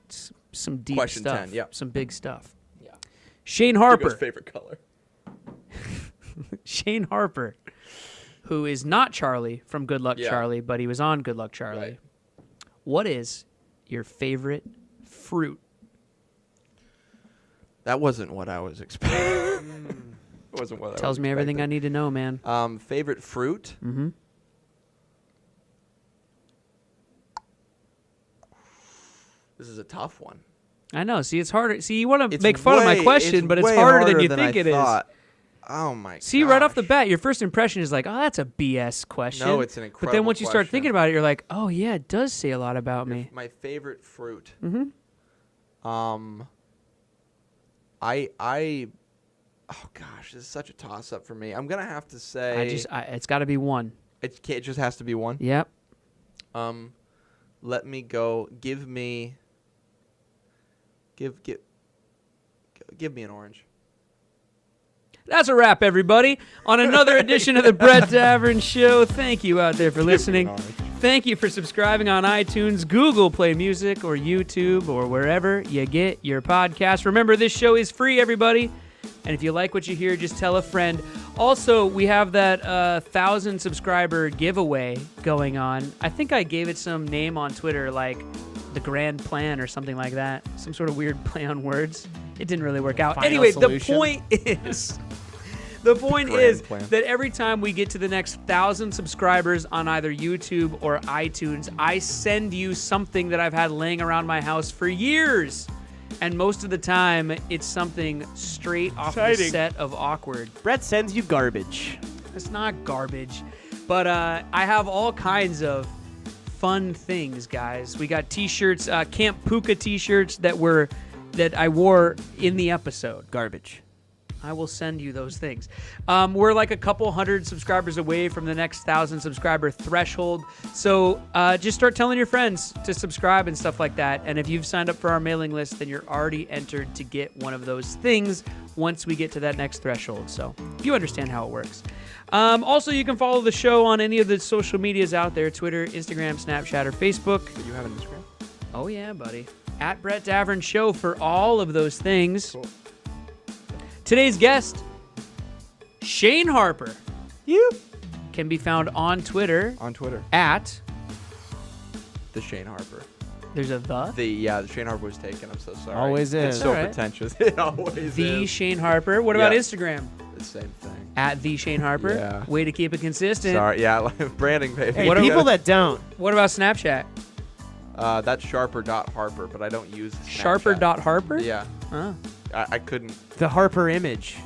it's some deep Question stuff. 10, yeah. Some big stuff. Yeah. Shane Hugo's Harper. favorite color. Shane Harper, who is not Charlie from Good Luck Yeah. Charlie, but he was on Good Luck Charlie. Right. What is your favorite fruit? That wasn't what I was expecting. Wasn't what I Tells was me everything I expecting. need to know, man. Favorite fruit? Mm-hmm. This is a tough one. I know. See, it's harder. See, you want to It's make fun of my way- question, but it's way harder than you I think it is. thought. Oh my! See, right off the gosh. bat, your first impression is like, "Oh, that's a BS question." No, it's an But incredible then once you start question. thinking about it, you're like, "Oh yeah, it does say a lot about me." My favorite fruit. Mm-hmm. Oh gosh, this is such a toss-up for me. I'm gonna have to say. It's got to be one. It just has to be one. Yep. Let me go. Give me an orange. That's a wrap, everybody, on another edition of the Brett Tavern Show. Thank you out there for listening. Thank you for subscribing on iTunes, Google Play Music, or YouTube, or wherever you get your podcast. Remember, this show is free, everybody. And if you like what you hear, just tell a friend. Also, we have that 1,000 subscriber giveaway going on. I think I gave it some name on Twitter, like the Grand Plan or something like that. Some sort of weird play on words. It didn't really work out. Final Anyway, solution. the point is... The point Grand is plan. that every time we get to the next 1,000 subscribers on either YouTube or iTunes, I send you something that I've had laying around my house for years. And most of the time, it's something straight off the Exciting. set of Awkward. Brett sends you garbage. It's not garbage. But I have all kinds of fun things, guys. We got T-shirts, Camp Puka T-shirts that I wore in the episode. Garbage. I will send you those things. We're like a couple hundred subscribers away from the next 1,000 subscriber threshold. So just start telling your friends to subscribe and stuff like that. And if you've signed up for our mailing list, then you're already entered to get one of those things once we get to that next threshold. So you understand how it works. Also, you can follow the show on any of the social medias out there, Twitter, Instagram, Snapchat, or Facebook. Do you have an Instagram? Oh, yeah, buddy. At Brett Davern Show for all of those things. Cool. Today's guest, Shane Harper, You. can be found on Twitter On Twitter. at, The Shane Harper. there's a the The Shane Harper was taken. I'm so sorry. Always is. It's so Alright. pretentious. It always The is. Shane Harper. What about Yeah. Instagram? The same thing. At The Shane Harper. Yeah. Way to keep it consistent. Sorry. Yeah, branding, baby. Hey, What people about- that don't. What about Snapchat? That's sharper.harper, but I don't use Snapchat. Sharper.harper? Yeah. Oh. I couldn't. The Harper image.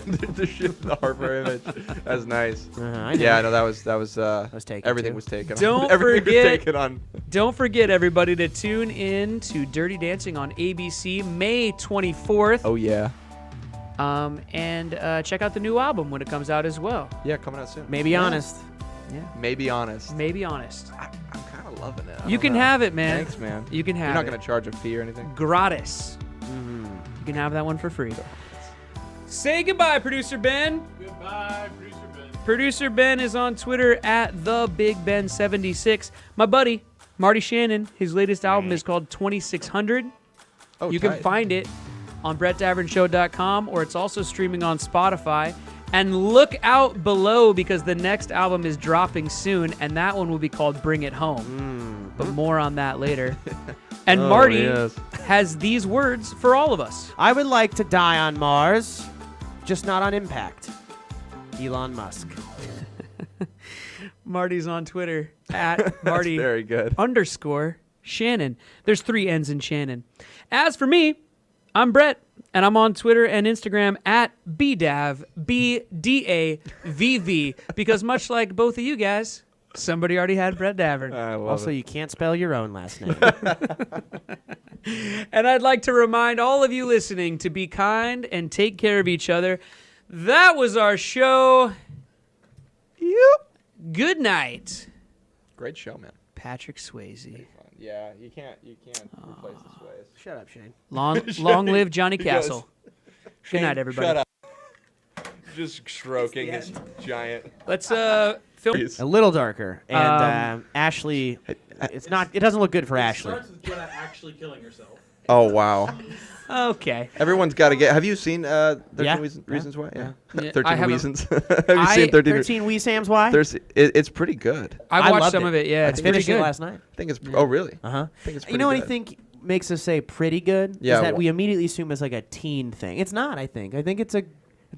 the Harper image. That's nice. I know. Yeah, no, that was was taken, everything too. was taken. Don't everything forget- was taken on. Don't forget, everybody, to tune in to Dirty Dancing on ABC May 24th. Oh yeah. And check out the new album when it comes out as well. Yeah, coming out soon. Maybe honest. Yeah. Maybe honest. Maybe honest. I'm kind of loving it. I You don't can know. have it, man. Thanks, man. You can have You're not it. gonna charge a fee or anything. Gratis. Mm-hmm. You can have that one for free. Say goodbye, Producer Ben. Goodbye, Producer Ben. Producer Ben is on Twitter at TheBigBen76. My buddy, Marty Shannon, his latest album is called 2600. Oh, You can tight. find it on BrettDavernshow.com, or it's also streaming on Spotify. And look out below because the next album is dropping soon, and that one will be called Bring It Home. But more on that later. And Oh, Marty yes. has these words for all of us. I would like to die on Mars, just not on impact. Elon Musk. Marty's on Twitter at Marty Very good. __ Shannon. There's 3 N's in Shannon. As for me, I'm Brett, and I'm on Twitter and Instagram at BDAV, BDAVV, because much like both of you guys, somebody already had Brett Davern. I love Also, it. you can't spell your own last name. And I'd like to remind all of you listening to be kind and take care of each other. That was our show. Yep. Good night, Great show, man. Patrick Swayze. Yeah, you can't replace the Sways. Shut up, Shane. Long live Johnny Yes. Castle. Good night, everybody. Shut up. Just stroking his giant. Let's film. A little darker. And Um, Ashley, it's not. It doesn't look good for Ashley. Starts with Jenna actually killing herself. Oh wow. Okay. Everyone's got to get. Have you seen 13 Yeah. Reasons Why? Yeah. Yeah, 13 I haven't- Reasons. Have you seen 13? 13 Wee Sam's Why? It's pretty good. I've I watched loved some it. of it. Yeah, I it's pretty finished it good. last night. I think it's. Oh really? Uh huh. I think it's. You know what pretty I think makes us say pretty good? Yeah, Is that wh- we immediately assume it's like a teen thing. It's not. I think it's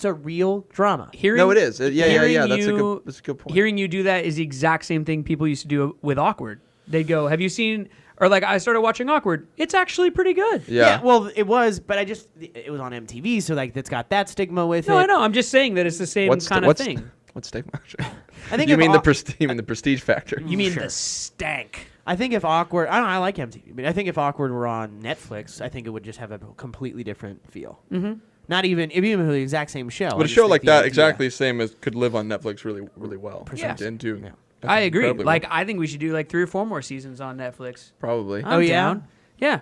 a real drama. Hearing, No, it is. Yeah. hearing That's a you- good point. Hearing you do that is the exact same thing people used to do with Awkward. They'd go, "Have you seen?" Or like, I started watching Awkward. It's actually pretty good. Yeah. Well, it was, but it was on MTV, so like it's got that stigma with No, it. I know. I'm just saying that it's the same kind of thing. What's stigma? I think you if mean Aw- the prestige factor? You mean Sure. the stank? I think if Awkward, I don't know, I like MTV, but I think if Awkward were on Netflix, I think it would just have a completely different feel. Mm-hmm. Not even with the exact same show. I But a just show think like the that, idea- exactly the same as could live on Netflix really, really well. Yeah. And do. Yeah. I agree. incredibly Like, well. I think we should do like 3 or 4 more seasons on Netflix. Probably. I'm Oh, yeah? down. Yeah.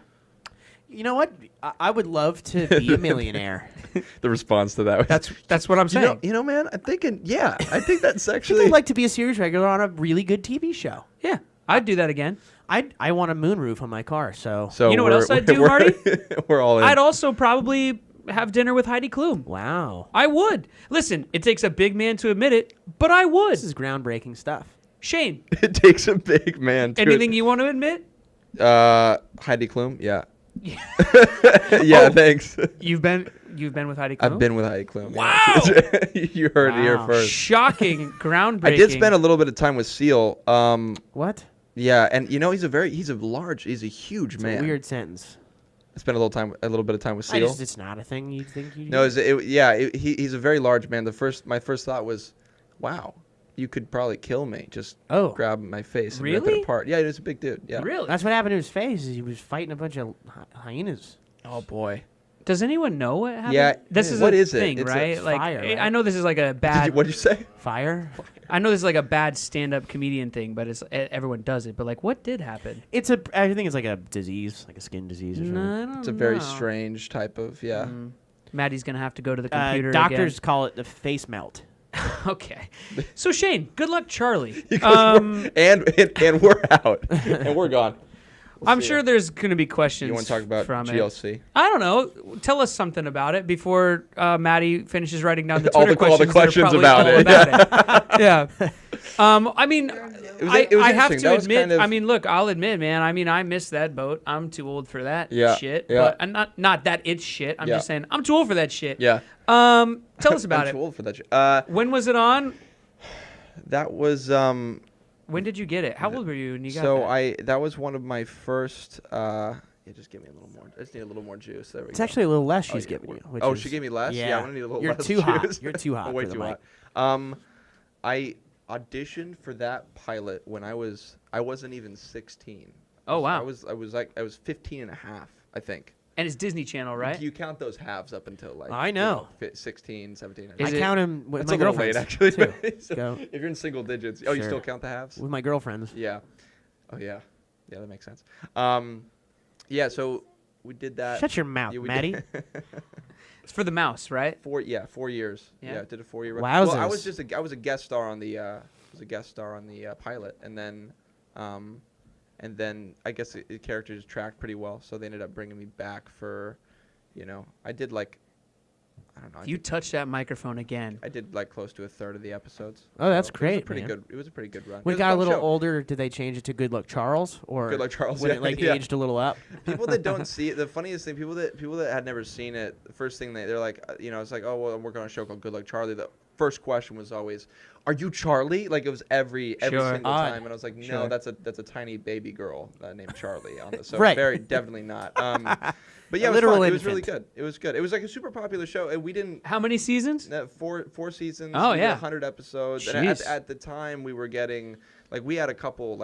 You know what? I would love to be a millionaire. The response to that. That's what I'm saying. you know, man. I'm thinking. Yeah, I think that's I actually. think I'd like to be a series regular on a really good TV show. Yeah, I'd do that again. I want a moonroof on my car, so So You know what we're- else I'd do, we're- Marty? We're all in. I'd also probably have dinner with Heidi Klum. wow. I would. Listen, it takes a big man to admit it, but I would. This is groundbreaking stuff. Shane, It takes a big man. To anything you want to admit? Heidi Klum. Yeah. Yeah. Thanks. You've been with Heidi Klum? I've been with Heidi Klum. Wow. Yeah. You heard it here Wow. first. Shocking, groundbreaking. I did spend a little bit of time with Seal. What? Yeah, and you know he's a huge It's man. a weird sentence. I spent a little bit of time with Seal. It's not a thing you think you do. No, he's a very large man. My first thought was, wow, you could probably kill me. Just grab my face and rip Really? it apart. Yeah, he was a big dude. Yeah. Really? That's what happened to his face. Is he was fighting a bunch of hyenas. Oh boy. Does anyone know what happened? Yeah, This is what a is it? thing, It's a right? Like, fire, right? I know this is like a bad. What'd you say? Fire. I know this is like a bad stand-up comedian thing, but it's everyone does it. But like, what did happen? I think it's like a disease, like a skin disease or something. No, I don't It's a very know. strange type of Maddie's gonna have to go to the computer. Doctors call it the face melt. again. Okay. So Shane, good luck, Charlie. and we're out and we're gone. I'm sure there's gonna be questions. You want to talk about from GLC? It. I don't know. Tell us something about it before Maddie finishes writing down the All Twitter the questions. questions that are about probably it. all about it. Yeah. I mean, It was I have interesting. to That was admit. kind of- I mean, look, I'll admit, man. I mean, I missed that boat. I'm too old for that shit. Yeah. But not that it's shit. I'm Yeah. just saying I'm too old for that shit. Yeah. Tell us about I'm too it. old for that shit. When was it on? That was When did you get it? How old were you when you got so that? that was one of my first. Just give me a little more. I just need a little more juice. There we It's go. actually a little less Oh, she's yeah, giving we're- you. Which oh, is- she gave me less. Yeah, I'm gonna need a little You're less too juice. hot. You're too hot. Way for the too mic. hot. I auditioned for that pilot when I wasn't even 16. Oh, wow. I was 15 and a half, I think. And it's Disney Channel, right? You count those halves up until like I know. 16, 17. Is I it- count him with That's my a little late, girlfriends. actually. too. So Go. if you're in single digits, you Sure. still count the halves. With my girlfriends. Yeah. Oh yeah. Yeah, that makes sense. Yeah. So we did that. Shut your mouth, Yeah, we Maddie. did- It's for the mouse, right? 4 years. Yeah. Yeah, I did a 4 year. Well, I was Wowzers. I was a guest star on the pilot, and then I guess the characters tracked pretty well, so they ended up bringing me back for, I did like, I don't know. You touch that microphone again. I did like close to a third of the episodes. Oh, that's So great, It was a pretty man. good. It was a pretty good run. When It it was got a fun little show. older, did they change it to Good Luck Charles, or Good Luck Charles, when yeah, it like yeah. aged a little up? People that don't see it, the funniest thing, people that had never seen it, the first thing they're like, it's like, oh, well, I'm working on a show called Good Luck Charlie. The first question was always, are you Charlie? Like it was every Sure. single Odd. time, and I was like, no, Sure. that's a tiny baby girl named Charlie on this. So Right. very definitely not. But yeah, A it was literal fun. It was really infant. good. It was good. It was like a super popular show, and we didn't. How many seasons? Four seasons. Oh, we did yeah. 100 episodes. And Jeez. at the time, we were getting we had a couple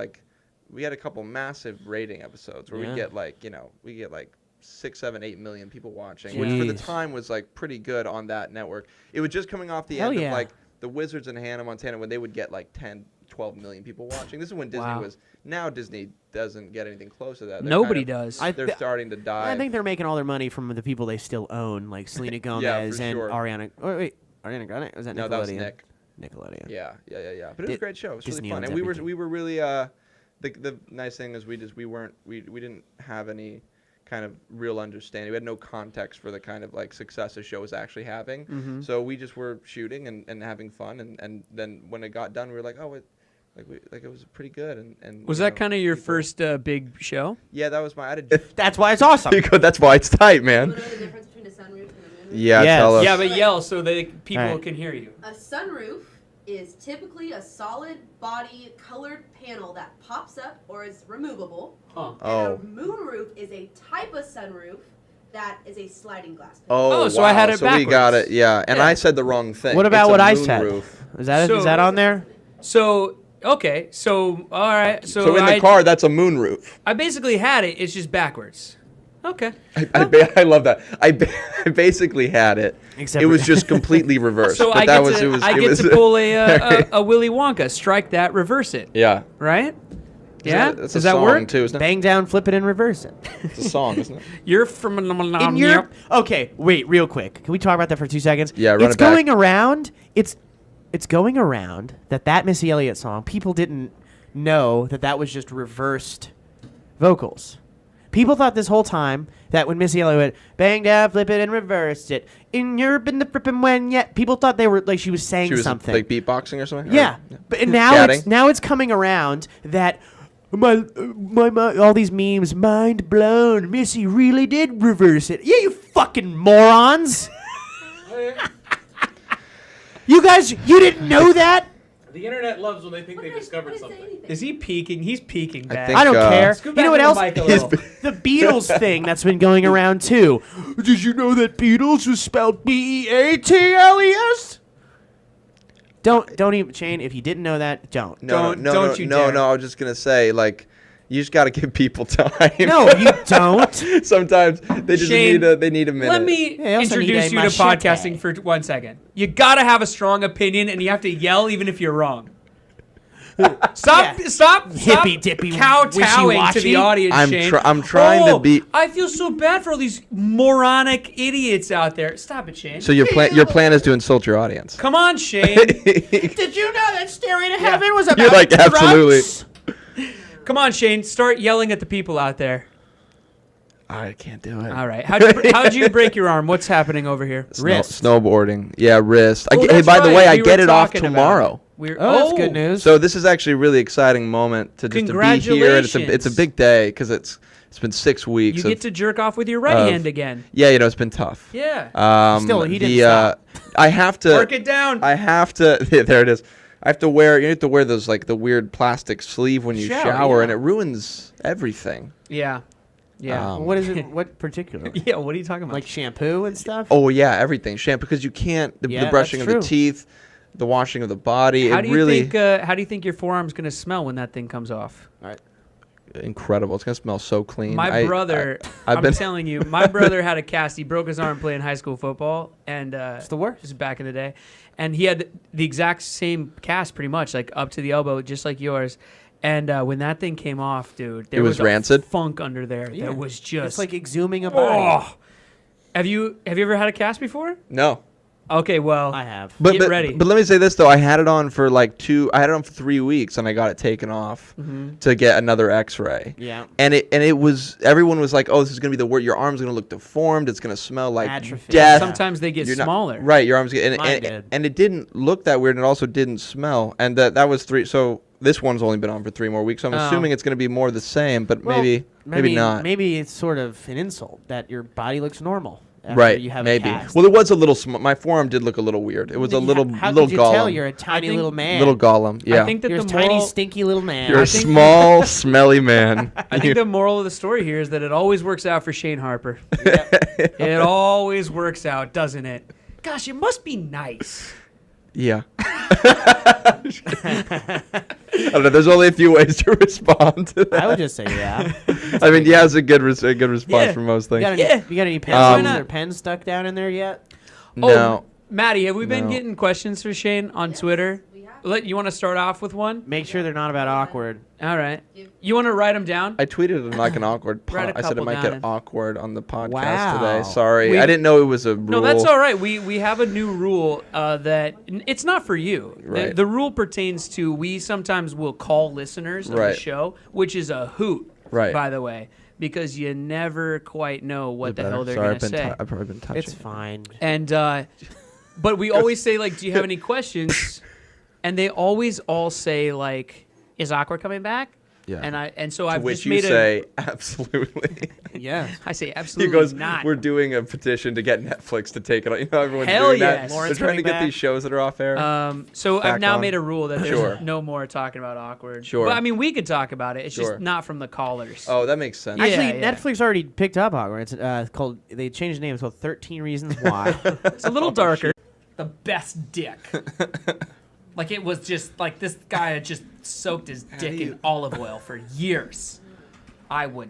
massive rating episodes where Yeah. we get like 6, 7, 8 million people watching, which for the Jeez. time was like pretty good on that network. It was just coming off the Hell end yeah. of like the Wizards in Hannah Montana when they would get like 10, 12 million people watching. This is when Disney Wow. was. Now Disney doesn't get anything close to that. They're Nobody kind of- does. I- They're th- starting to die. I think they're making all their money from the people they still own, like Selena Gomez for and sure. Ariana. Oh, wait, Ariana Grande? Was that No, Nickelodeon? that was Nick. Nickelodeon. Yeah. But it was Di- a great show. It was Disney really fun, owns and we everything. were really the nice thing is we didn't have any kind of real understanding. We had no context for the kind of like success the show was actually having. Mm-hmm. So we just were shooting and having fun, and then when it got done, we were like, oh, it was pretty good. And Was that kind of your first big show? Yeah, that was my. I had a, That's why it's awesome. that's why it's tight, You man. know the difference between a sunroof and a moonroof? Yeah, Yes. tell us. Yeah, but yell so that people Alright. can hear you. A sunroof is typically a solid body colored panel that pops up or is removable. Huh. Oh. And a moonroof is a type of sunroof that is a sliding glass panel. Oh, Oh, so I had wow. it So we got backwards. it. Yeah, and Yeah. I said the wrong thing. What about It's a what I moon said? roof. Is that So- is that on there? So okay, so all right, So in the car, that's a moon roof. I basically had it. It's just backwards. Okay. I love that. I basically had it. Except it for- was just completely reversed. So but I that get was to it was. I it get was, to pull a Willy Wonka, strike that, reverse it, Yeah. right? Yeah. That's Does a that song work? too, isn't it? Bang down, flip it, and reverse it. It's a song, isn't it? You're from In your okay, wait, real quick. Can we talk about that for 2 seconds? Yeah, run it's it back. going around. It's going around that Missy Elliott song. People didn't know that was just reversed vocals. People thought this whole time that when Missy Elliott went bang down, flip it, and reversed it in Europe in the frippin' when yet, people thought they were like she was saying She was something. like beatboxing or something. Yeah, Or- but now Scatting. it's coming around that my all these memes, mind blown. Missy really did reverse it. Yeah, you fucking morons. You guys, you didn't know that? The internet loves when they think they discovered What did I say something. anything? Is he peeking? He's peeking I back. think- I don't care. Let's go You know back what to the else? mic a little. The Beatles thing that's been going around too. Did you know that Beatles was spelled Beatles? Don't even Shane. If you didn't know that, don't. No, Don't no, you no, dare. no. I was just gonna say, like, You just got to give people time. No, you don't. Sometimes they just Shane, need a minute. Let me Yeah, I also need introduce a you to machete. podcasting for 1 second. You gotta have a strong opinion, and you have to yell even if you're wrong. Stop! Hippy-dippy, kowtowing to wishy-washy. the audience, Shane. I'm trying to be. I feel so bad for all these moronic idiots out there. Stop it, Shane. So your plan is to insult your audience. Come on, Shane. Did you know that Stairway to Heaven was about You're like, drugs? absolutely. Come on, Shane. Start yelling at the people out there. I can't do it. All right. How'd you break your arm? What's happening over here? Wrist. Snowboarding. Yeah, wrist. Oh, Hey, that's by the way, right. I We get were it off talking about tomorrow. it. Oh, that's good news. So this is actually a really exciting moment to just to be here. And it's a big day because it's been 6 weeks. You get to jerk off with your right hand again. Yeah, it's been tough. Yeah. Still, he didn't stop. I have to Mark it down. I have to. Yeah, there it is. I have to wear. You have to wear those like the weird plastic sleeve when you shower, and it ruins everything. Yeah. Yeah. What is it? What particular? Yeah. What are you talking about? Like shampoo and stuff? Oh yeah, everything. Shampoo because you can't the Yeah, brushing of that's the true. teeth, the washing of the body. How it do you really think? How do you think your forearm's gonna smell when that thing comes off? incredible. It's gonna smell so clean. My brother, I'm telling you, my brother had a cast. He broke his arm playing high school football, and it's the worst. This is back in the day, and he had the exact same cast, pretty much, like up to the elbow, just like yours. And when that thing came off, dude, there was a rancid? funk under there. Yeah. That was just It's like exhuming a body. oh. Have you ever had a cast before? No. Okay, well, I have. But, Get but, ready. but let me say this though, I had it on for I had it on for 3 weeks and I got it taken off to get another X-ray. Yeah. And it was everyone was like, oh, this is gonna be the word. Your arm's gonna look deformed. It's gonna smell like Atrophy. death. sometimes they get You're not- smaller. right, your arms get Mine did. and it didn't look that weird, and it also didn't smell. And that was 3. So this one's only been on for 3 more weeks. So I'm Oh. assuming it's gonna be more of the same, but Well, maybe not. Maybe it's sort of an insult that your body looks normal. After Right, you have maybe. A cast. Well, it was a little. My forearm did look a little weird. It was a little, How little could you golem. tell you're a tiny think- little man? Little golem. Yeah. I think that You're the a tiny, moral, stinky little man. You're a think- small, smelly man. I think the moral of the story here is that it always works out for Shane Harper. It always works out, doesn't it? Gosh, it must be nice. Yeah. I don't know. There's only a few ways to respond to that. I would just say yeah. I mean, yeah, it's a good response Yeah. for most things. You got any Why pencils not? or pens stuck down in there yet? No. Maddie, have we been No. getting questions for Shane on Twitter? We have. You want to start off with one? Make sure they're not about awkward. All right. You want to write them down? I tweeted it like an awkward Write a I said it couple might down get and- awkward on the podcast Wow. today. Sorry. We- I didn't know it was a rule. No, that's all right. We have a new rule that it's not for you. Right. The rule pertains to we sometimes will call listeners of Right. the show, which is a hoot, Right. by the way, because you never quite know what the hell they're Sorry, going to say. I've probably been touching. It's fine. And but we always say like, do you have any questions? And they always all say like, is Awkward coming back? Yeah. And so To I've which just you made say absolutely. Yeah. I say He absolutely goes, not. we're doing a petition to get Netflix to take it on. You know, everyone's Hell doing yes. that. Lawrence They're trying to coming get back. these shows that are off air. So I've Back now on. made a rule that there's Sure. no more talking about Awkward. Sure. But I mean, we could talk about it. It's Sure. just not from the callers. Oh, that makes sense. Yeah, Actually, yeah. Netflix already picked up awkward. It's called. They changed the name. It's called 13 Reasons Why. It's a little darker. The best dick. Like it was just like this guy had just soaked his dick in olive oil for years. I would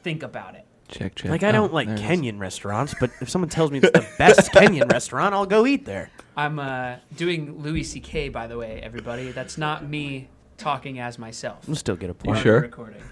think about it. Check. Like I Oh, don't like there it is. Kenyan restaurants, but if someone tells me it's the best Kenyan restaurant, I'll go eat there. I'm doing Louis C.K. by the way, everybody. That's not me talking as myself. I'll still get a while point. sure? we're recording.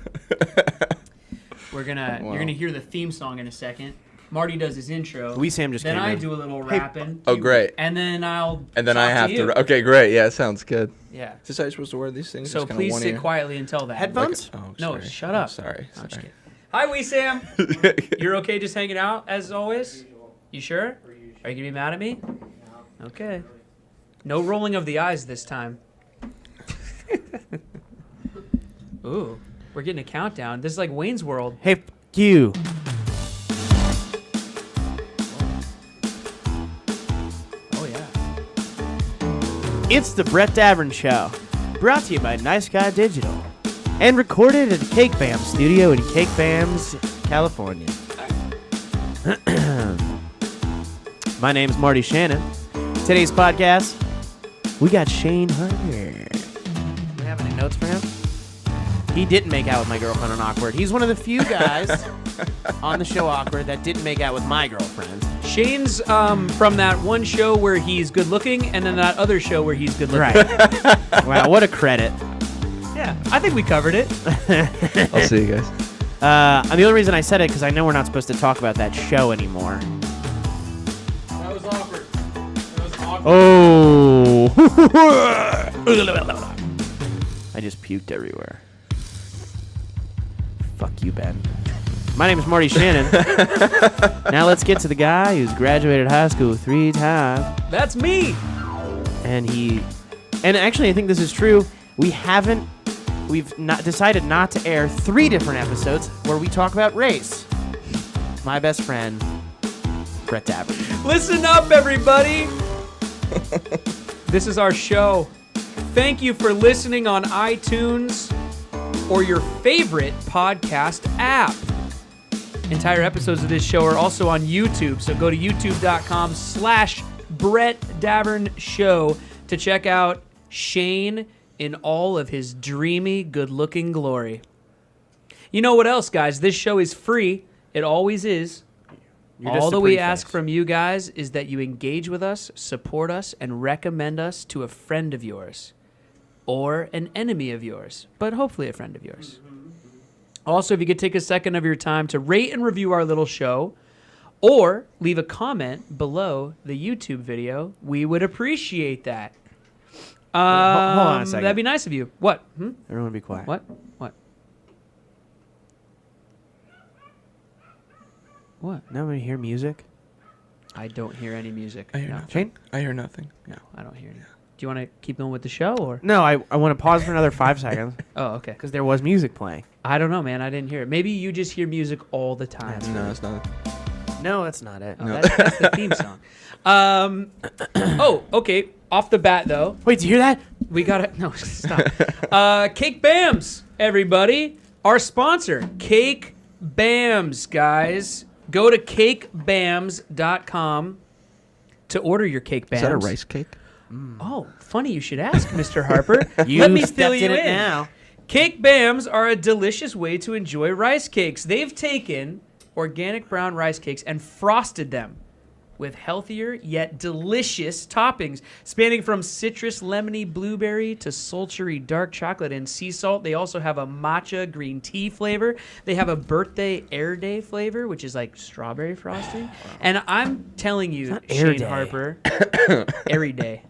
You're gonna hear the theme song in a second. Marty does his intro. Sam just then came I in. do a little rapping. Oh, great. And then I'll And then I talk have you. to. Okay, great. Yeah, sounds good. Yeah. Is this how you're supposed to wear these things? So Just kinda please one sit ear? quietly until that. Headphones? Oh, No, sorry. shut I'm up. sorry. No, I'm just Sorry. kidding. Hi, Wee Sam. You're okay just hanging out as always? You sure? Are you gonna be mad at me? Okay. No rolling of the eyes this time. Ooh, we're getting a countdown. This is like Wayne's World. Hey, you. Oh yeah. It's the Brett Davern Show, brought to you by Nice Guy Digital, and recorded at the Cake Bam studio in Cake Bams, California. My name's Marty Shannon. Today's podcast, we got Shane Harper. Do we have any notes for him? He didn't make out with my girlfriend on Awkward. He's one of the few guys on the show Awkward that didn't make out with my girlfriend. Shane's from that one show where he's good looking, and then that other show where he's good looking. Right. Wow, what a credit. Yeah, I think we covered it. I'll see you guys. And the only reason I said it because I know we're not supposed to talk about that show anymore. That was awkward. That was awkward. Oh. I just puked everywhere. Fuck you, Ben. My name is Marty Shannon. Now let's get to the guy who's graduated high school 3 times. That's me. And actually I think this is true. We've not decided not to air 3 different episodes where we talk about race. My best friend, Brett Davern. Listen up, everybody. This is our show. Thank you for listening on iTunes or your favorite podcast app. Entire episodes of this show are also on YouTube, so go to youtube.com/Brett Davern Show to check out Shane in all of his dreamy, good-looking glory. You know what else, guys? This show is free. It always is. All that we ask from you guys is that you engage with us, support us, and recommend us to a friend of yours. Or an enemy of yours, but hopefully a friend of yours. Also, if you could take a second of your time to rate and review our little show, or leave a comment below the YouTube video, we would appreciate that. Hold on a second. That'd be nice of you. What? Everyone be quiet. What? What? Nobody hear music? I don't hear any music. I hear No. nothing. Shane? I hear nothing. No, I don't hear any. Do you want to keep going with the show, or? No, I want to pause for another 5 seconds Oh, okay. because there was music playing. I don't know, man. I didn't hear it. Maybe you just hear music all the time. No, it's not. No, that's not it. Oh, that's the theme song. Okay. Off the bat, though, Wait, did you hear that? we gotta stop. Cake Bams, everybody. Our sponsor, Cake Bams, guys. Go to cakebams.com to order your Cake Bams. Is that a rice cake? Oh, funny you should ask, Mr. Harper. You Let me stepped fill you in in. it now. Cake Bams are a delicious way to enjoy rice cakes. They've taken organic brown rice cakes and frosted them with healthier yet delicious toppings, spanning from citrus, lemony, blueberry to sultry dark chocolate and sea salt. They also have a matcha green tea flavor. They have a birthday air day flavor, which is like strawberry frosting. And I'm telling you, Air Shane Day. Harper, airy day.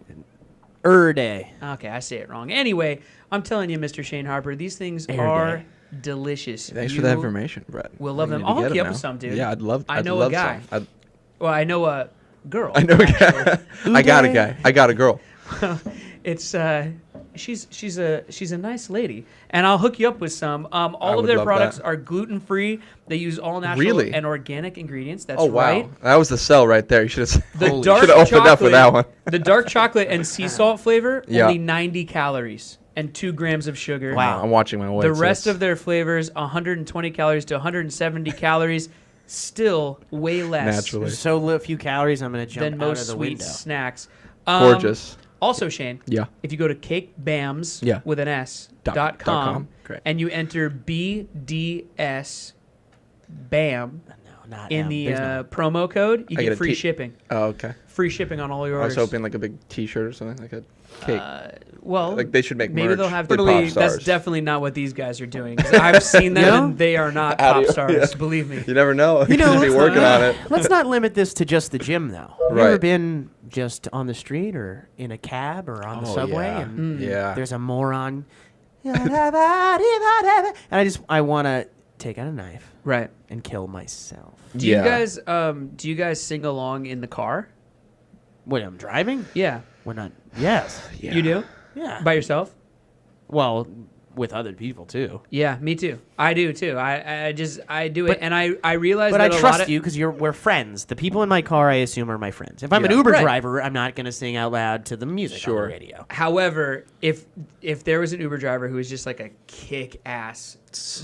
Day. Okay, I say it wrong. Anyway, I'm telling you, Mr. Shane Harper, these things Air are day. delicious. Thanks for that information, Brett. will love We them. need to I'll get hook you up now. with some, dude. Yeah, I'd love. I I'd know a love guy. some. Well, I know a girl. I know a guy. I got a guy. I got a girl. It's she's a nice lady, and I'll hook you up with some. All of would their love products that. are gluten free. They use all natural Really? and organic ingredients. That's Oh wow, right. that was the sell right there. You should have. The dark should have opened chocolate, up with that one. The dark chocolate and sea salt flavor, Yeah. only 90 calories and 2 grams of sugar. Wow. I'm watching my weight. The rest of their flavors, 120 calories to 170 calories, still way less naturally There's so few calories, I'm going to jump than out most of the sweet window. snacks. gorgeous. Also, Shane, Yeah. if you go to cakebams Yeah. with an S Dot .com com. Great. and you enter BDS BAM No, not in M. the There's no- promo code, you I get get a free T- shipping. Oh okay. Free shipping on all your I was orders. hoping like a big T-shirt or something, like a cake. Well, Like they should make maybe merch they'll have for totally. pop That's stars. definitely not what these guys are doing. 'Cause I've seen them, No? and they are not How do pop you- stars. yeah. Believe me. You never know. You know, You should be working on it. Let's not limit this to just the gym, though. Have you ever Right. been just on the street or in a cab or on the Oh, subway yeah. and Yeah. there's a moron and I want to take out a knife Right. and kill myself. Do you guys sing along in the car? When I'm driving? Yeah. When not? Yes. Yeah. You do? Yeah. By yourself? Well, with other people too. Yeah, me too. I do too. I do it, But- and I realize But that I a lot trust of, you because we're friends. The people in my car, I assume, are my friends. If I'm an Yeah. Uber Right. driver, I'm not going to sing out loud to the music on Sure. the radio. However, if there was an Uber driver who was just like a kick-ass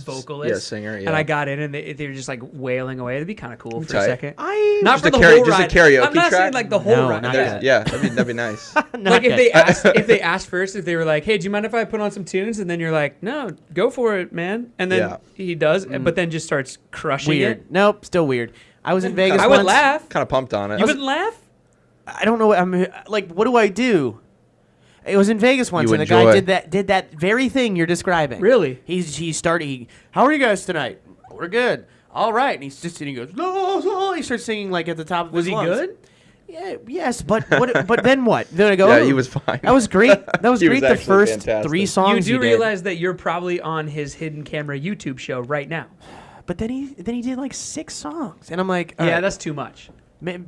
vocalist, Yeah, singer, and yeah. I got in and they were just like wailing away, it'd be kind of cool for a Tight. second. I Not Just for a the karaoke- whole just a ride. karaoke I'm not saying track? like the whole No, ride. not Yeah. that. Yeah, that'd be nice. Like if they asked first, if they were like, "Hey, do you mind if I put on some tunes?" And then you're like, like, no, go for it, man. And then Yeah. he does, but then just starts crushing Weird. it. Nope, still weird. I was in Vegas I would once. laugh. Kind of pumped on it. You wouldn't laugh? I don't know what I'm like. What do I do? It was in Vegas once, You and the guy enjoy. did that very thing you're describing. Really? He started. How are you guys tonight? We're good. All right. And he's just sitting. He goes. No, no. He starts singing like at the top of Was his he lungs. good? Yeah. Yes. But what? But then what? Then I go. Yeah, "Oh, he was fine. That was great. That was He great. was The actually first fantastic. 3 You songs do did. realize that you're probably on his hidden camera YouTube show right now. But then he did like 6 songs, and I'm like, all Yeah, right, that's too much. man,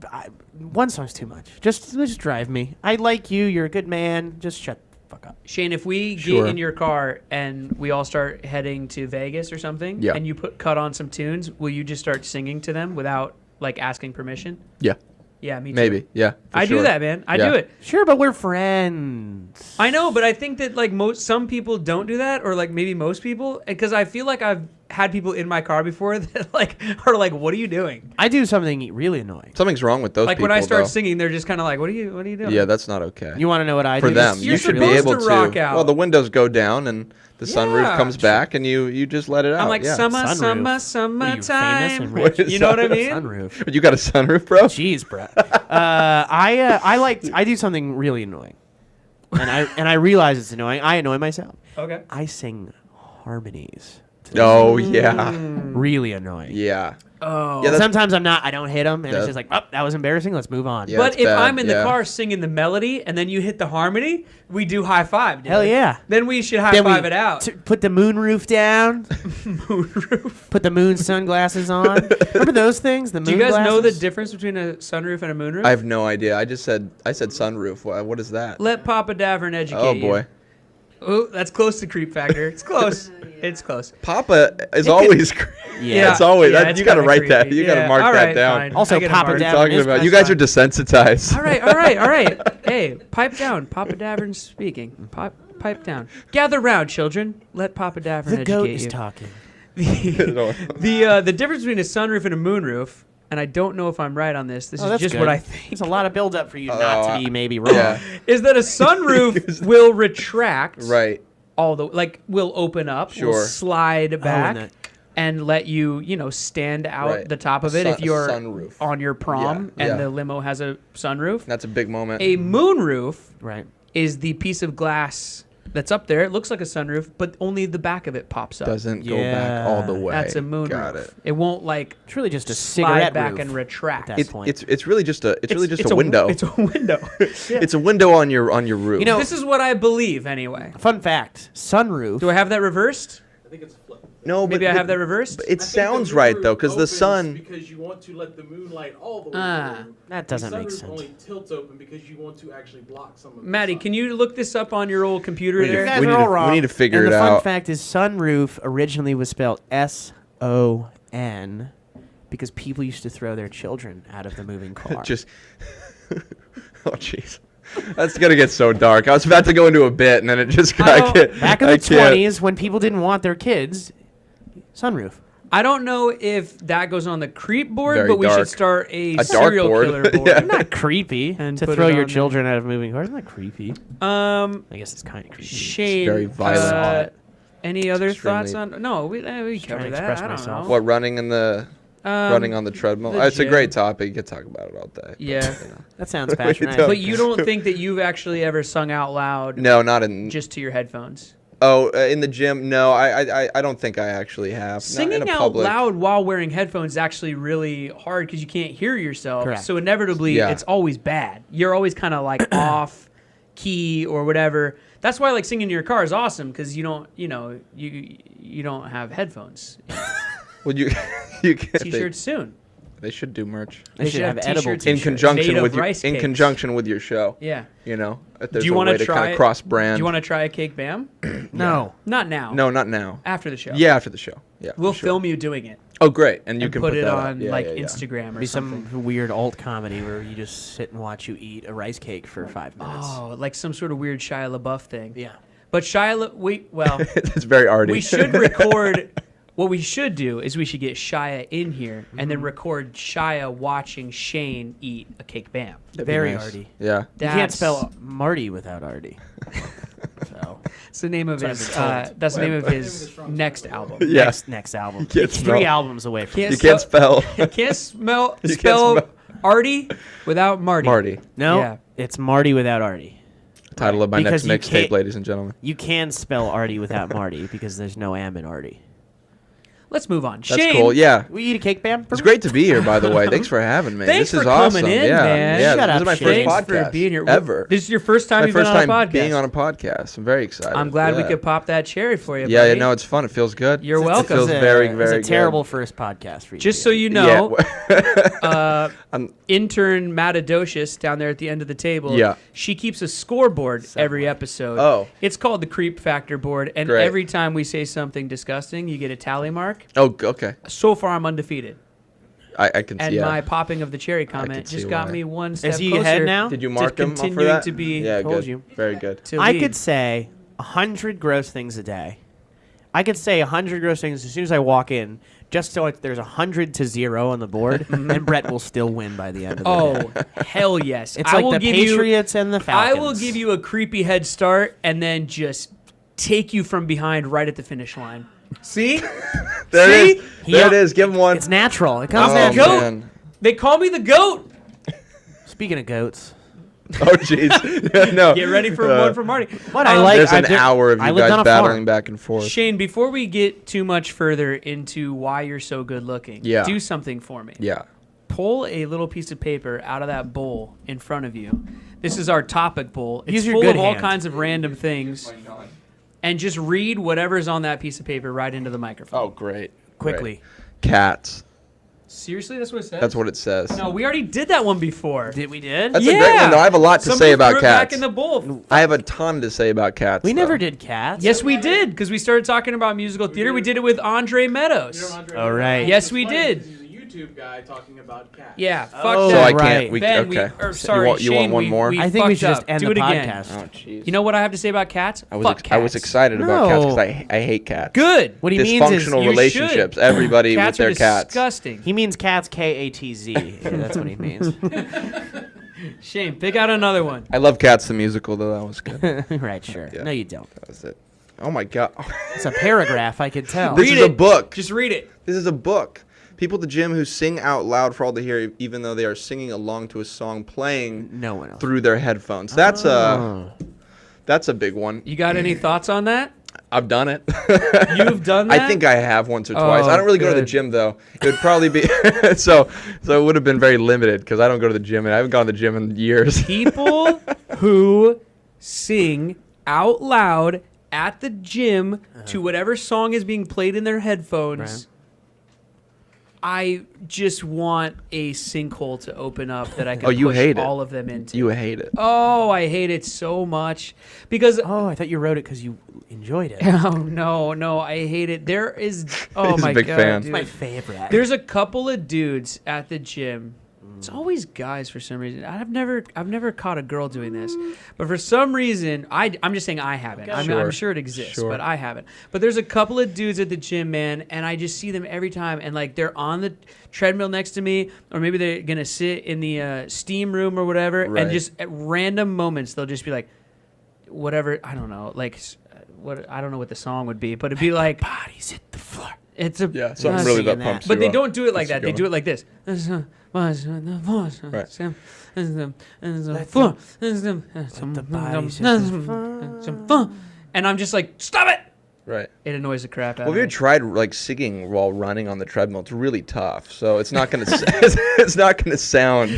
one song's too much. Just drive me. I like you. You're a good man. Just shut the fuck up. Shane, if we Sure. get in your car and we all start heading to Vegas or something, Yeah. and you cut on some tunes, will you just start singing to them without like asking permission? Yeah, Yeah, me too. maybe. Yeah, for I sure. do that, man. I Yeah. do it. Sure, but we're friends. I know, but I think that like some people don't do that, or like maybe most people, because I feel like I've had people in my car before that like are like, "What are you doing?" I do something really annoying. Something's wrong with those Like people. when I start though. singing, they're just kind of like, "What are you doing?" Yeah, that's not okay. You want to know what I For do? them, You're you should be supposed able to rock out. Well, the windows go down and the sunroof Yeah. comes back, and you just let it out. I'm like, yeah. summer, Sunroof. summer, What are you, famous summertime. and What rich? is You know what I sunroof? mean? Sunroof. You got a sunroof, bro? Jeez, bro. I do something really annoying, and I realize it's annoying. I annoy myself. Okay. I sing harmonies. Oh yeah, Really annoying. yeah. Oh. Yeah, that's- Sometimes I'm not. I don't hit them, and it's That- just like, oh, that was embarrassing. Let's move on. Yeah. But that's if bad, I'm in the yeah. car singing the melody and then you hit the harmony, we do high five. Dude. Hell yeah. Then we should high Then we five it out. Put the moon roof down. Put the moon sunglasses on. Remember those things? The moon Do you guys know the glasses? difference between a sunroof and a moonroof? I have no idea. I said sunroof. What is that? Let Papa Davern educate Oh you. boy, Oh, that's close to creep factor. It's close. It's close. Papa is It always. Yeah. It's always. Yeah, that, it's you got to kinda write that. creepy. You got to Yeah, mark all that right, down. fine. Also, I get it Papa marked. What are you Davern talking is- about? You that's guys are desensitized. All right. Hey, pipe down. Papa Davern's speaking. Pipe down. Gather round, children. Let Papa Davern The goat educate is you. talking. The difference between a sunroof and a moonroof, and I don't know if I'm right on this. This Oh, is that's just good. what I think. There's a lot of buildup for you not Oh, to be maybe wrong. Yeah. Is that a sunroof will retract Right. all the will open up, will Sure. slide back, that- and let you stand out Right. the top of A it if sun- you're sunroof. on your prom Yeah, and yeah. the limo has a sunroof. That's a big moment. A moonroof Right. is the piece of glass that's up there. It looks like a sunroof, but only the back of it pops up. Doesn't go back all the Yeah. way. That's a moonroof. Got it. It won't like It's really just a slide cigarette back roof and retract. at that point. It's really just a It's a window. It's a window. Yeah. It's a window on your roof. You know- This is what I believe anyway. Fun fact: sunroof. Do I have that reversed? I think it's flip. no, Maybe but I have that reversed. But it sounds right though, because the sun. Because you want to let the moonlight all the way Ah. through. That doesn't the make sunroof sense. only tilts open because you want to actually block some of the Maddie, sun. can you look this up on your old computer We need to- there? You guys we are need all to- we wrong. need to figure and it the fun out. fact is, sunroof originally was spelled SON because people used to throw their children out of the moving car. Just. Oh jeez. That's gonna get so dark. I was about to go into a bit, and then it just I I don't- can't. Back in I the can't. 20s, when people didn't want their kids, sunroof. I don't know if that goes on the creep board, Very but we should dark. start a dark serial board. killer board. Yeah. Not creepy And to put throw it your on children out of moving cars. Not creepy. I guess it's kind of creepy. Shane, very violent. Any other Extremely- thoughts on? No, we trying covered to that. express I don't myself. know. What running in the running on the treadmill? the It's a gym. great topic. You could talk about it all day. but, Yeah. you know. That sounds We passionate. don't. But you don't think that you've actually ever sung out loud No, not in. just to your headphones? In the gym. No, I don't think I actually have. Not Singing in a out public. loud while wearing headphones is actually really hard because you can't hear yourself. Correct. So inevitably, Yeah. it's always bad. You're always kind of like off key or whatever. That's why like singing in your car is awesome because you don't have headphones. Would you? You can, T-shirts soon. They should do merch They should have edible t-shirts in T-shirts. conjunction made with of your rice in cakes. conjunction with your show. Yeah. You know, if Do there's you a want way to to try kind of cross brand. Do you want to try a cake bam? No. Not now. No, not now. After the show. Yeah, after the show. Yeah. We'll for sure. film you doing it Oh, great! And you and can put it that up. on Yeah, like yeah, yeah. Instagram or Be something. some weird alt comedy where you just sit and watch you eat a rice cake for 5 minutes. Oh, like some sort of weird Shia LaBeouf thing. Yeah. But Shia, well, It's very arty. we should record. What we should do is we should get Shia in here and then record Shia watching Shane eat a cake bam. That'd be Very nice. arty. Yeah. You can't That's- spell Marty without arty. So It's the name of That's his. what I've been told. That's the name of his next album. Yeah. Next album. can't It's spell. 3 albums away from Can't You can't spell. Can't smell. You can't spell spell. Artie without Marty. Marty. No, Yeah. it's Marty without Artie. Title of my Because next you mixtape, can't- ladies and gentlemen. You can spell Artie without Marty because there's no M in Artie. Let's move on. That's Shane, cool. Yeah. We eat a cake, Bam? It's great to be here, by the way. Thanks for having me. Thanks this is for awesome. coming in, yeah. man. Yeah, Shut this up, is my Shane. first Thanks for podcast being here. ever. This is your first time my you've been first on a time podcast. being on a podcast. I'm very excited. I'm glad we Yeah. could pop that cherry for you. Yeah, buddy. no, it's fun. It feels good. You're It welcome. feels It's a- very, it's very a terrible good. first podcast for you. Just to so do. you know, Yeah. intern Matadocious down there at the end of the table. Yeah. She keeps a scoreboard every episode. Oh. It's called the Creep Factor board, and Great. every time we say something disgusting, you get a tally mark. Oh, okay. So far, I'm undefeated, I can see. and Yeah. my popping of the cherry can comment see just got why. me one step Is he closer. ahead now? Did you mark him off for continuing that? to be- Yeah, Told good. you. Very good. to I lead. could say 100 gross things a day. I could say 100 gross things as soon as I walk in, just so there's 100 to 0 on the board, and Brett will still win by the end of the day. Oh, hell yes! It's I like will the give you- Patriots and the Falcons. I will give you a creepy head start and then just take you from behind right at the finish line. See? There See? it is. There it is. Give him one. It's natural. It comes Oh, natural. goat. man. They call me the GOAT. Speaking of goats, Oh, jeez. No. Get ready for one from Marty. what I like, There's an I've been- hour of I you lived on guys a battling farm. back and forth. Shane, before we get too much further into why you're so good looking, Yeah. do something for me. Yeah. Pull a little piece of paper out of that bowl in front of you. This is our topic bowl. It's Use your full good of all hand. kinds of random things. And just read whatever's on that piece of paper right into the microphone. Oh, great. quickly. Great. Cats. Seriously, that's what it says? That's what it says. No, we already did that one before. We did? That's a great one. No, I have a lot to Somebody say about threw it cats. back in the bowl. I have a ton to say about cats. We though. never did cats. Yes, we did, because we started talking about musical theater. We did it with Andre Meadows. All right. Yes, we did. He's a YouTube guy talking about cats. Yeah, fuck Oh, So that. I right. can't. We, Ben, okay. or sorry, you want Shane, one we- more? we I think we fucked should just up. end Do the it again. podcast. Oh, jeez. You know what I have to say about cats? I Fuck was cats. excited about cats No. because I hate cats. Good. What he means is Dysfunctional You relationships. should. Everybody Cats with are their cats. disgusting. he means cats KATZ. That's what he means. Shane, pick out another one. I love Cats the musical though. That was good. That Right, sure. Yeah. No, you don't. was it. Oh my god. It's a paragraph, I could tell. This Read is a it. book. Just read it. This is a book. People at the gym who sing out loud for all to hear, even though they are singing along to a song playing No one else. through their headphones. That's a big one. You got any thoughts on that? I've done it. You've done that? I think I have once or twice. Oh, I don't really go to the good. gym though. It would probably be so it would have been very limited because I don't go to the gym and I haven't gone to the gym in years. People who sing out loud at the gym to whatever song is being played in their headphones. Right. I just want a sinkhole to open up that I can Oh, you push hate it. all of them into. You hate it. Oh, I hate it so much because Oh, I thought you wrote it because you enjoyed it. oh no, I hate it. There is oh He's a my big god, fan. It's dude. my favorite. There's a couple of dudes at the gym. It's always guys for some reason. I've never caught a girl doing this, but for some reason, I'm just saying I haven't. I'm Sure. sure it exists, Sure. but I haven't. But there's a couple of dudes at the gym, man, and I just see them every time, and like they're on the treadmill next to me, or maybe they're gonna sit in the steam room or whatever, Right. and just at random moments they'll just be like, whatever, I don't know, like what I don't know what the song would be, but it'd be like Bodies hit the floor. it's a Yeah, something uh, really singing that that. pumps but you they up. don't do it like Keeps that. They you do it going. like this. And I'm just like, stop it! Right. It annoys the crap out Well, of have you me. tried like singing while running on the treadmill? It's really tough. So it's not gonna it's not gonna sound.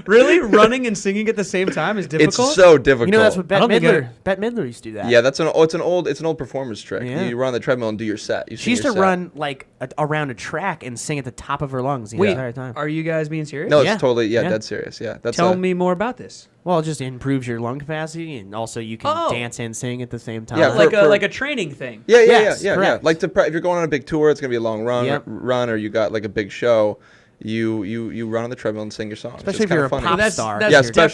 Really, running and singing at the same time is difficult. It's so difficult. You know that's what I Bette don't think Midler used to do that. Yeah, it's an old performance trick. Yeah. You run on the treadmill and do your set. You She sing used your to set. run like around a track and sing at the top of her lungs the Wait, entire time. are you guys being serious? No, it's Yeah. totally Yeah. dead serious. Yeah, that's Tell me more about this. Well, it just improves your lung capacity, and also you can Oh. dance and sing at the same time. Yeah, Like a training thing. Yeah, Yes, yeah. correct. Like if you're going on a big tour, it's gonna be a long Yep. run, or you got like a big show. You run on the treadmill and sing your songs. Especially It's if you're kinda a funny. pop star. That's Yeah, def- especially